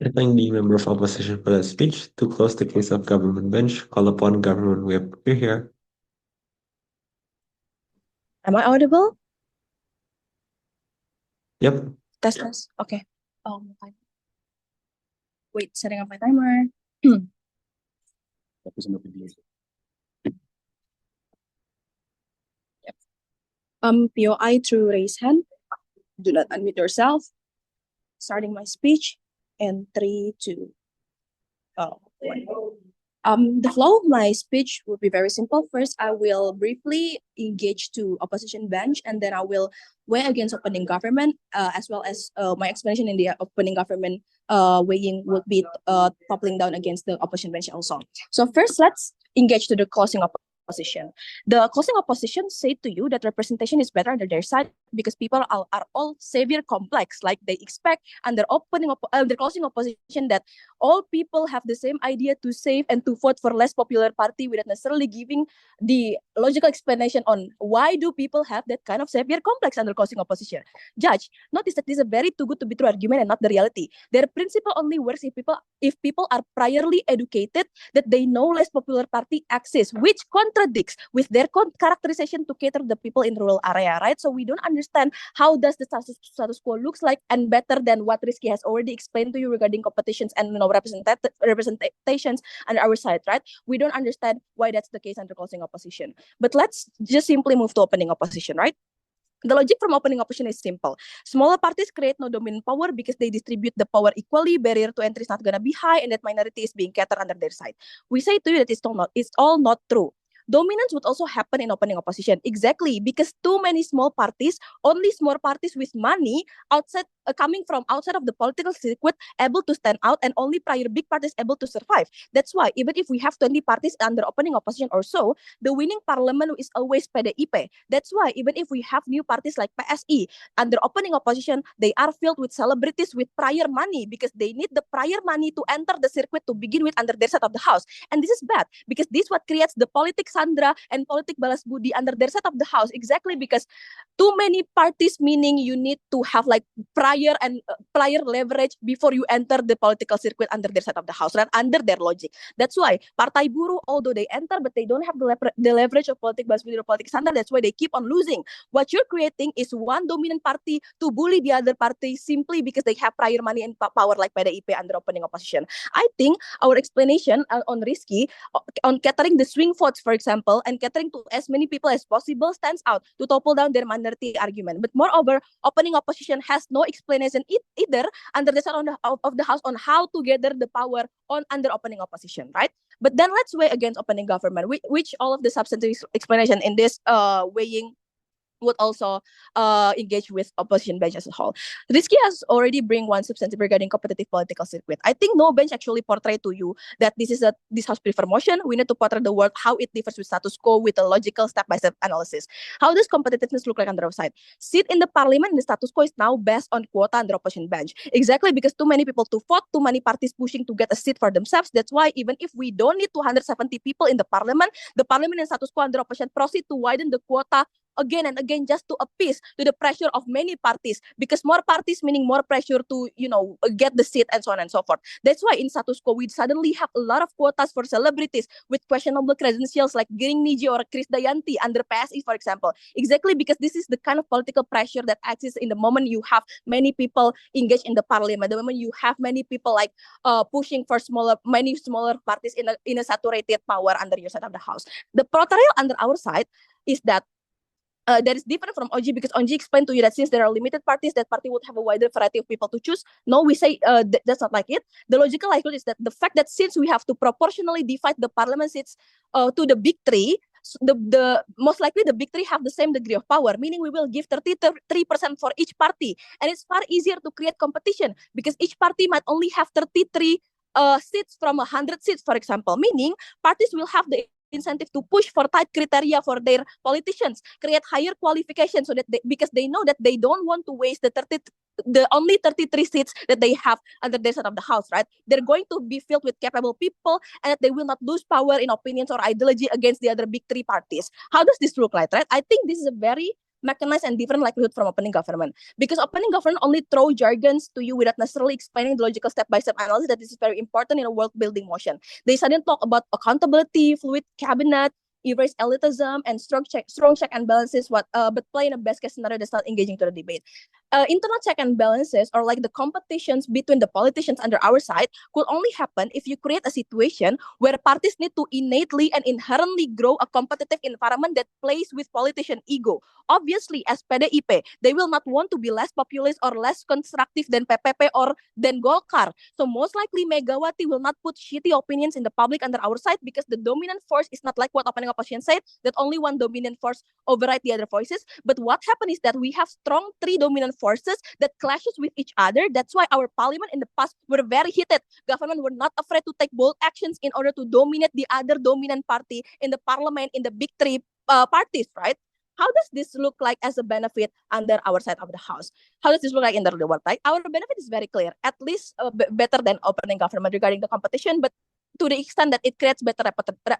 Speaker 1: I thank the member of opposition for that speech. To close the case of government bench, call upon government whip. You're here.
Speaker 10: Am I audible?
Speaker 1: Yep.
Speaker 10: Test. Okay. Fine. Wait, setting up my timer. Yep. POI through raise hand. Do not unmute yourself. Starting my speech in 3, 2, 1. The flow of my speech will be very simple. First, I will briefly engage to opposition bench, and then I will weigh against opening government, as well as my explanation in the opening government weighing would be toppling down against the opposition bench also. So first, let's engage to the closing opposition. The closing opposition say to you that representation is better under their side because people are all savior complex, like they expect under the closing opposition that all people have the same idea to save and to vote for less popular party without necessarily giving the logical explanation on why do people have that kind of savior complex under closing opposition. Judge, notice that this is a very too good to be true argument and not the reality. Their principle only works if people are priorly educated that they know less popular party exists, which contradicts with their characterization to cater the people in rural area, right? So we don't understand how does the status quo looks like, and better than what Rizky has already explained to you regarding competitions and representations on our side, right? We don't understand why that's the case under closing opposition. But let's just simply move to opening opposition, right? The logic from opening opposition is simple. Smaller parties create no dominant power because they distribute the power equally. Barrier to entry is not going to be high, and that minority is being catered under their side. We say to you that it's all not true. Dominance would also happen in opening opposition, exactly because too many small parties, only small parties with money coming from outside of the political circuit able to stand out, and only prior big parties able to survive. That's why even if we have 20 parties under opening opposition or so, the winning parliament is always PDIP. That's why even if we have new parties like PSI under opening opposition, they are filled with celebrities with prior money because they need the prior money to enter the circuit to begin with under their side of the house. And this is bad because this is what creates the politics Candra and politik balas budi under their side of the house, exactly because too many parties, meaning you need to have like prior leverage before you enter the political circuit under their side of the house, right? Under their logic. That's why Partai Buruh, although they enter, but they don't have the leverage of politik balas budi or politik Candra. That's why they keep on losing. What you're creating is one dominant party to bully the other party simply because they have prior money and power like PDIP under opening opposition. I think our explanation on Rizky on catering the swing votes, for example, and catering to as many people as possible stands out to topple down their minority argument. But moreover, opening opposition has no explanation either under the side of the house on how to gather the power under opening opposition, right? But then let's weigh against opening government, which all of the substantive explanation in this weighing would also engage with opposition bench as a whole. Rizky has already bring one substantive regarding competitive political circuit. I think no bench actually portray to you that this house prefer motion. We need to portray the world how it differs with status quo with a logical step-by-step analysis. How does competitiveness look like on the outside? Seat in the parliament in the status quo is now based on quota under opposition bench. Exactly because too many people to vote, too many parties pushing to get a seat for themselves. That's why even if we don't need 270 people in the parliament in status quo under opposition proceed to widen the quota again and again just to appease to the pressure of many parties, because more parties meaning more pressure to get the seat and so on and so forth. That's why in status quo we suddenly have a lot of quotas for celebrities with questionable credentials like Giring Niji or Krisdayanti under PSI, for example, exactly because this is the kind of political pressure that exists in the moment you have many people engaged in the parliament, the moment you have many people like pushing for many smaller parties in a saturated power under your side of the house. The portrayal under our side is that that is different from OG, because OG explained to you that since there are limited parties, that party would have a wider variety of people to choose. No, we say that's not like it. The logical likelihood is that the fact that since we have to proportionally divide the parliament seats to the big three, the most likely the big three have the same degree of power, meaning we will give 33% for each party, and it's far easier to create competition because each party might only have 33 seats from 100 seats, for example, meaning parties will have the incentive to push for tight criteria for their politicians, create higher qualifications so that because they know that they don't want to waste the only 33 seats that they have under the side of the house, right? They're going to be filled with capable people, and that they will not lose power in opinions or ideology against the other big three parties. How does this look like, right? I think this is a very mechanized and different likelihood from opening government, because opening government only throw jargons to you without necessarily explaining the logical step-by-step analysis that this is very important in a world building motion. They suddenly talk about accountability, fluid cabinet, erase elitism, and strong check and balances. But play in a best case scenario that's not engaging to the debate. Internal check and balances, or like the competitions between the politicians under our side, could only happen if you create a situation where parties need to innately and inherently grow a competitive environment that plays with politician ego. Obviously, as PDIP, they will not want to be less populist or less constructive than PPP or than Golkar. So most likely Megawati will not put shitty opinions in the public under our side, because the dominant force is not like what opening opposition said, that only one dominant force override the other voices. But what happened is that we have strong three dominant forces that clashes with each other. That's why our parliament in the past were very heated. Government were not afraid to take bold actions in order to dominate the other dominant party in the parliament, in the big three parties, right? How does this look like as a benefit under our side of the house? How does this look like in the real world? Right? Our benefit is very clear, at least better than opening government regarding the competition, but to the extent that it creates better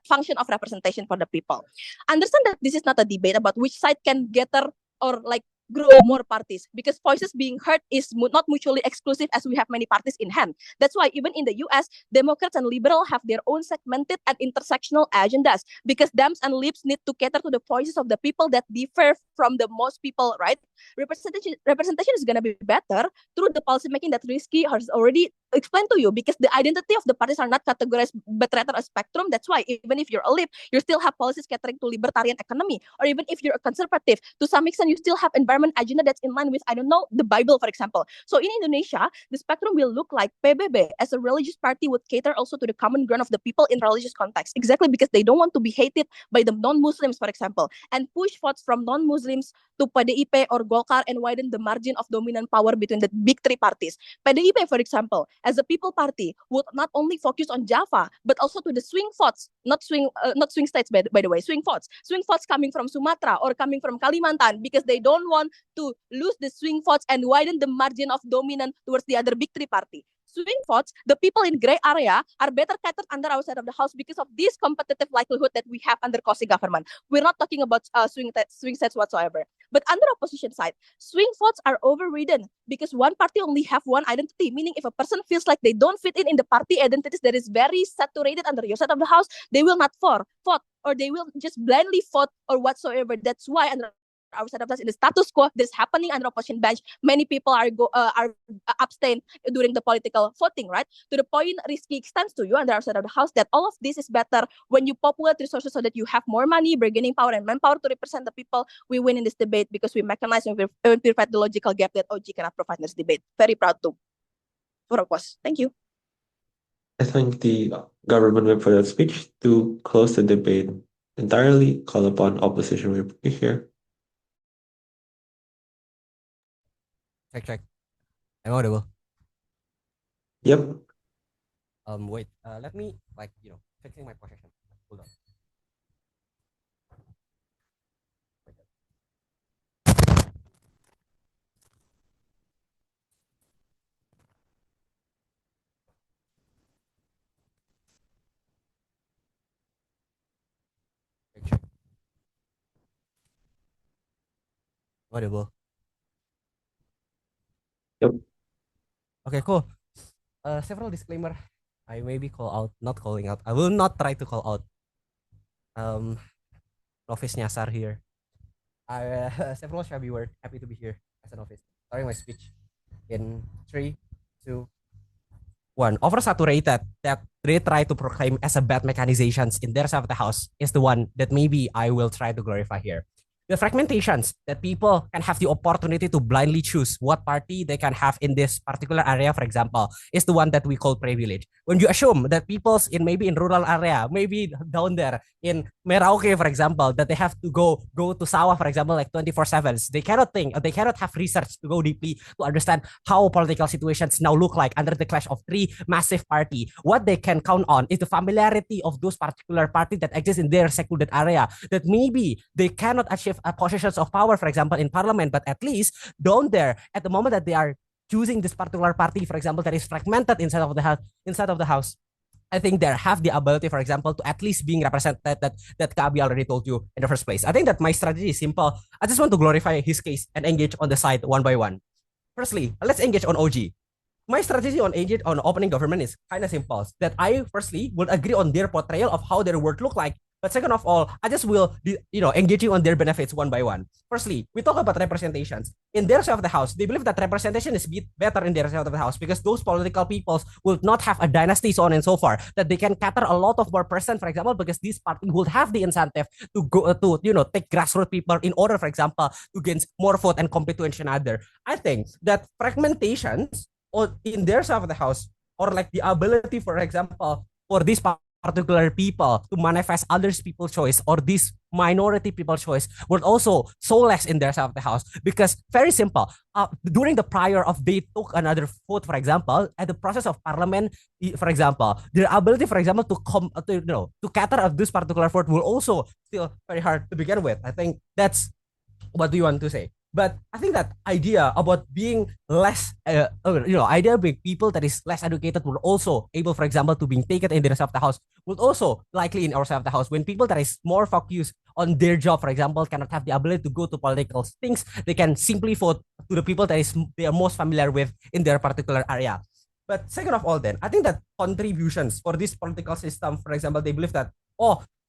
Speaker 10: function of representation for the people. Understand that this is not a debate about which side can gather or like grow more parties, because voices being heard is not mutually exclusive, as we have many parties in hand. That's why even in the US, Democrats and liberals have their own segmented and intersectional agendas, because Dems and Libs need to cater to the voices of the people that differ from the most people, right? Representation is going to be better through the policy making that Rizky has already explained to you, because the identity of the parties are not categorized but rather a spectrum. That's why even if you're a lib, you still have policies catering to libertarian economy, or even if you're a conservative, to some extent you still have environment agenda that's in line with, I don't know, the Bible, for example. So in Indonesia, the spectrum will look like PBB as a religious party would cater also to the common ground of the people in religious context, exactly because they don't want to be hated by the non-Muslims, for example, and push votes from non-Muslims to PDIP or Golkar and widen the margin of dominant power between the big three parties. PDIP, for example, as a people party, would not only focus on Java, but also to the swing votes, not swing states, by the way, swing votes coming from Sumatra or coming from Kalimantan, because they don't want to lose the swing votes and widen the margin of dominant towards the other big three party. Swing votes, the people in gray area are better catered under our side of the house because of this competitive likelihood that we have under cozy government. We're not talking about swing states whatsoever. But under opposition side, swing votes are overridden because one party only have one identity, meaning if a person feels like they don't fit in the party identities that is very saturated under your side of the house, they will not vote, or they will just blindly vote or whatsoever. That's why under our side of the house, in the status quo that is happening under opposition bench, many people are abstain during the political voting, right? To the point Rizky extends to you under our side of the house, that all of this is better when you populate resources so that you have more money, bargaining power, and manpower to represent the people. We win in this debate because we mechanize and we provide the logical gap that OG cannot provide in this debate. Very proud to propose. Thank you.
Speaker 1: I thank the government whip for that speech. To close the debate entirely, call upon opposition whip here.
Speaker 11: Check. I'm audible.
Speaker 1: Yep.
Speaker 11: Wait. Let me fixing my position. Hold on. Check. Audible.
Speaker 1: Yep.
Speaker 11: Okay, cool. Several disclaimer. I may be not calling out. I will not try to call out novice nyasar here. Several shabby word. Happy to be here as an office. Starting my speech in 3, 2, 1. Oversaturated that they try to proclaim as a bad mechanizations in their side of the house is the one that maybe I will try to glorify here. The fragmentations that people can have the opportunity to blindly choose what party they can have in this particular area, for example, is the one that we call privilege. When you assume that people's in maybe in rural area, maybe down there in Merauke, for example, that they have to go to Sawah, for example, like 24/7, they cannot think, or they cannot have research to go deeply to understand how political situations now look like under the clash of three massive party. What they can count on is the familiarity of those particular party that exist in their secluded area, that maybe they cannot achieve positions of power, for example, in parliament, but at least down there at the moment that they are choosing this particular party, for example, that is fragmented inside of the house. I think they have the ability, for example, to at least being represented that Kabi already told you in the first place. I think that my strategy is simple. I just want to glorify his case and engage on the side one by one. Firstly, let's engage on OG. My strategy on opening government is kind of simple. That I firstly will agree on their portrayal of how their work look like. But second of all, I just will, engaging on their benefits one by one. Firstly, we talk about representations. In their side of the house, they believe that representation is better in their side of the house because those political peoples will not have a dynasty, so on and so forth. That they can cater a lot of more person, for example, because this party will have the incentive to go take grassroots people in order, for example, to gain more vote and compete to each other. I think that fragmentations or in their side of the house, or like the ability, for example, for these particular people to manifest others people's choice or this minority people's choice would also so less in their side of the house, because very simple, during the prior of they took another vote, for example, at the process of parliament, for example, their ability, for example, to cater of this particular vote will also still very hard to begin with. I think that's what do you want to say. But I think that idea about being less, idea being people that is less educated will also able, for example, to being taken in the rest of the house would also likely in our side of the house. When people that is more focused on their job, for example, cannot have the ability to go to political things, they can simply vote to the people that is they are most familiar with in their particular area. But second of all, then I think that contributions for this political system, for example, they believe that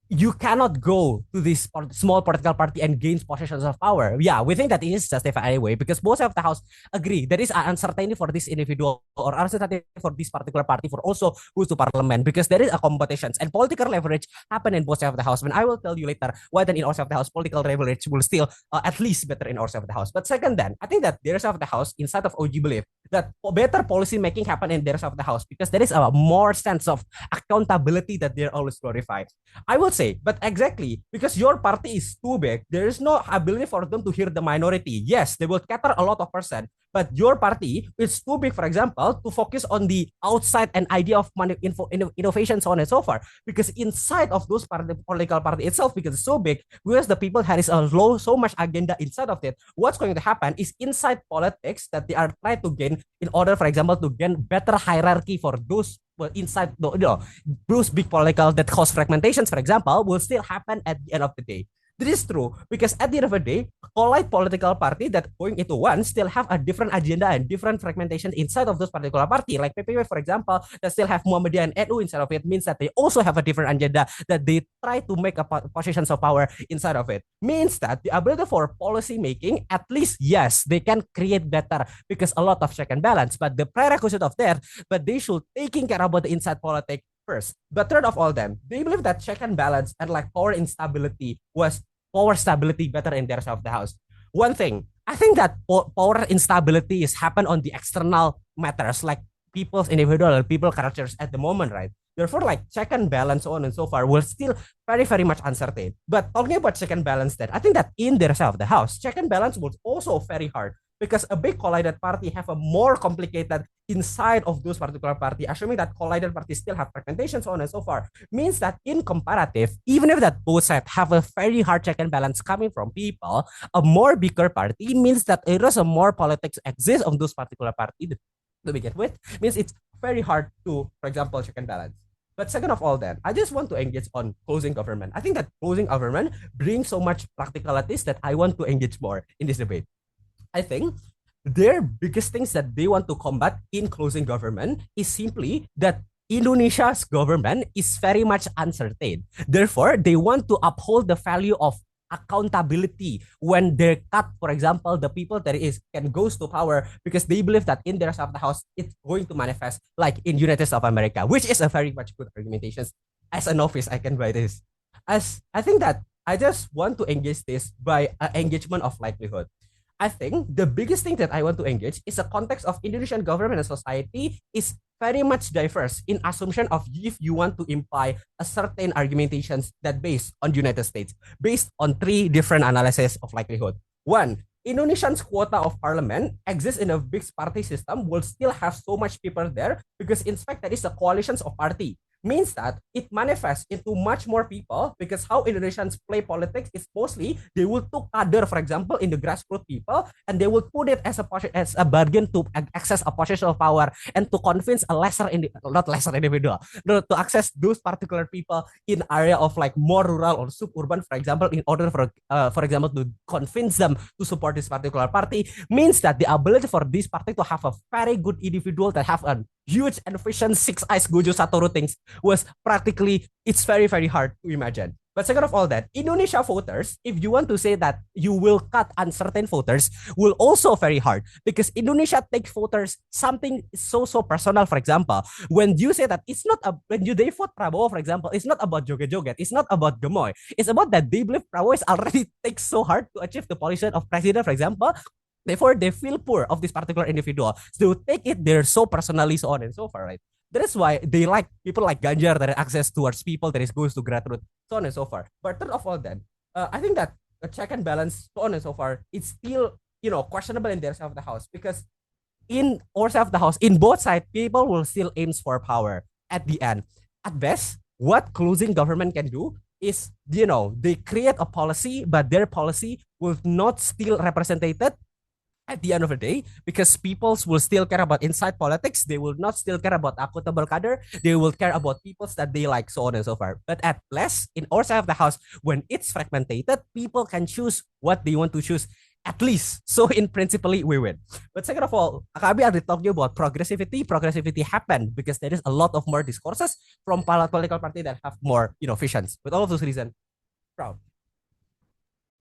Speaker 11: you cannot go to this small political party and gain positions of power. Yeah, we think that it is justified anyway because most of the house agree there is an uncertainty for this individual or uncertainty for this particular party for also who's to parliament because there is a competitions and political leverage happen in both sides of the house. And I will tell you later why then in our side of the house political leverage will still at least better in our side of the house. But second, then I think that there is of the house inside of OG believe that better policy making happen in their side of the house because there is a more sense of accountability that they're always glorified. I will say, but exactly because your party is too big, there is no ability for them to hear the minority. Yes, they will cater a lot of person, but your party is too big, for example, to focus on the outside and idea of innovation, so on and so forth. Because inside of those political party itself, because it's so big, whereas the people has so much agenda inside of it, what's going to happen is inside politics that they are trying to gain in order, for example, to gain better hierarchy for those inside those big political that cause fragmentations, for example, will still happen at the end of the day. This is true because at the end of the day, collide political party that going into one still have a different agenda and different fragmentation inside of those particular party. Like PPW, for example, that still have Muhammadiyah and NU inside of it means that they also have a different agenda that they try to make a positions of power inside of it. Means that the ability for policy making, at least yes, they can create better because a lot of check and balance. But the prerequisite of that, but they should taking care about the inside politics first. But third of all, them they believe that check and balance and like power instability was power stability better in their side of the house. One thing, I think that power instability is happen on the external matters like people's individual people characters at the moment, right? Therefore, like check and balance, so on and so far, will still very, very much uncertain. But talking about check and balance, that I think that in their side of the house, check and balance was also very hard because a big collided party have a more complicated inside of those particular party, assuming that collided parties still have fragmentation, so on and so forth, means that in comparative, even if that both sides have a very hard check and balance coming from people, a more bigger party means that it is a more politics exists on those particular party to begin with, means it's very hard to, for example, check and balance. But second of all, then I just want to engage on closing government. I think that closing government brings so much practicalities that I want to engage more in this debate. I think their biggest things that they want to combat in closing government is simply that Indonesia's government is very much uncertain. Therefore, they want to uphold the value of accountability when they cut, for example, the people that is can goes to power because they believe that in the rest of the house it's going to manifest like in United States of America, which is a very much good argumentation. As an office, I can buy this. As I think that I just want to engage this by engagement of likelihood. I think the biggest thing that I want to engage is the context of Indonesian government and society is very much diverse in assumption of if you want to imply a certain argumentations that based on the United States, based on three different analyses of likelihood. One, Indonesian's quota of parliament exists in a big party system will still have so much people there because in fact that is a coalitions of party means that it manifests into much more people because how Indonesians play politics is mostly they will took kader, for example, in the grassroots people and they will put it as a bargain to access a position of power and to convince a not lesser individual, no, to access those particular people in area of like more rural or suburban, for example, in order for example to convince them to support this particular party means that the ability for this party to have a very good individual that have a huge and efficient six eyes gojo satoru things was practically it's very very hard to imagine. But second of all that Indonesia voters, if you want to say that you will cut uncertain voters, will also very hard because Indonesia take voters something so personal. For example, when you say that it's not when they vote Prabowo, for example, it's not about joget-joget, it's not about gemoy, it's about that they believe Prabowo is already takes so hard to achieve the position of president, for example. Therefore, they feel poor of this particular individual. So take it, they're so personally, so on and so forth, right? That is why they like people like Ganjar that have access towards people that is goes to grassroots, so on and so forth. But third of all, then I think that a check and balance, so on and so forth, it's still questionable in their side of the house because in our side of the house, in both sides, people will still aims for power at the end. At best, what closing government can do is they create a policy, but their policy will not still represented at the end of the day, because peoples will still care about inside politics, they will not still care about accountable cadre, they will care about peoples that they like, so on and so forth. But at last, in our side of the house, when it's fragmented, people can choose what they want to choose, at least. So in principally, we win. But second of all, Akabi already talked about progressivity. Progressivity happened because there is a lot of more discourses from political party that have more, visions. With all of those reasons, proud.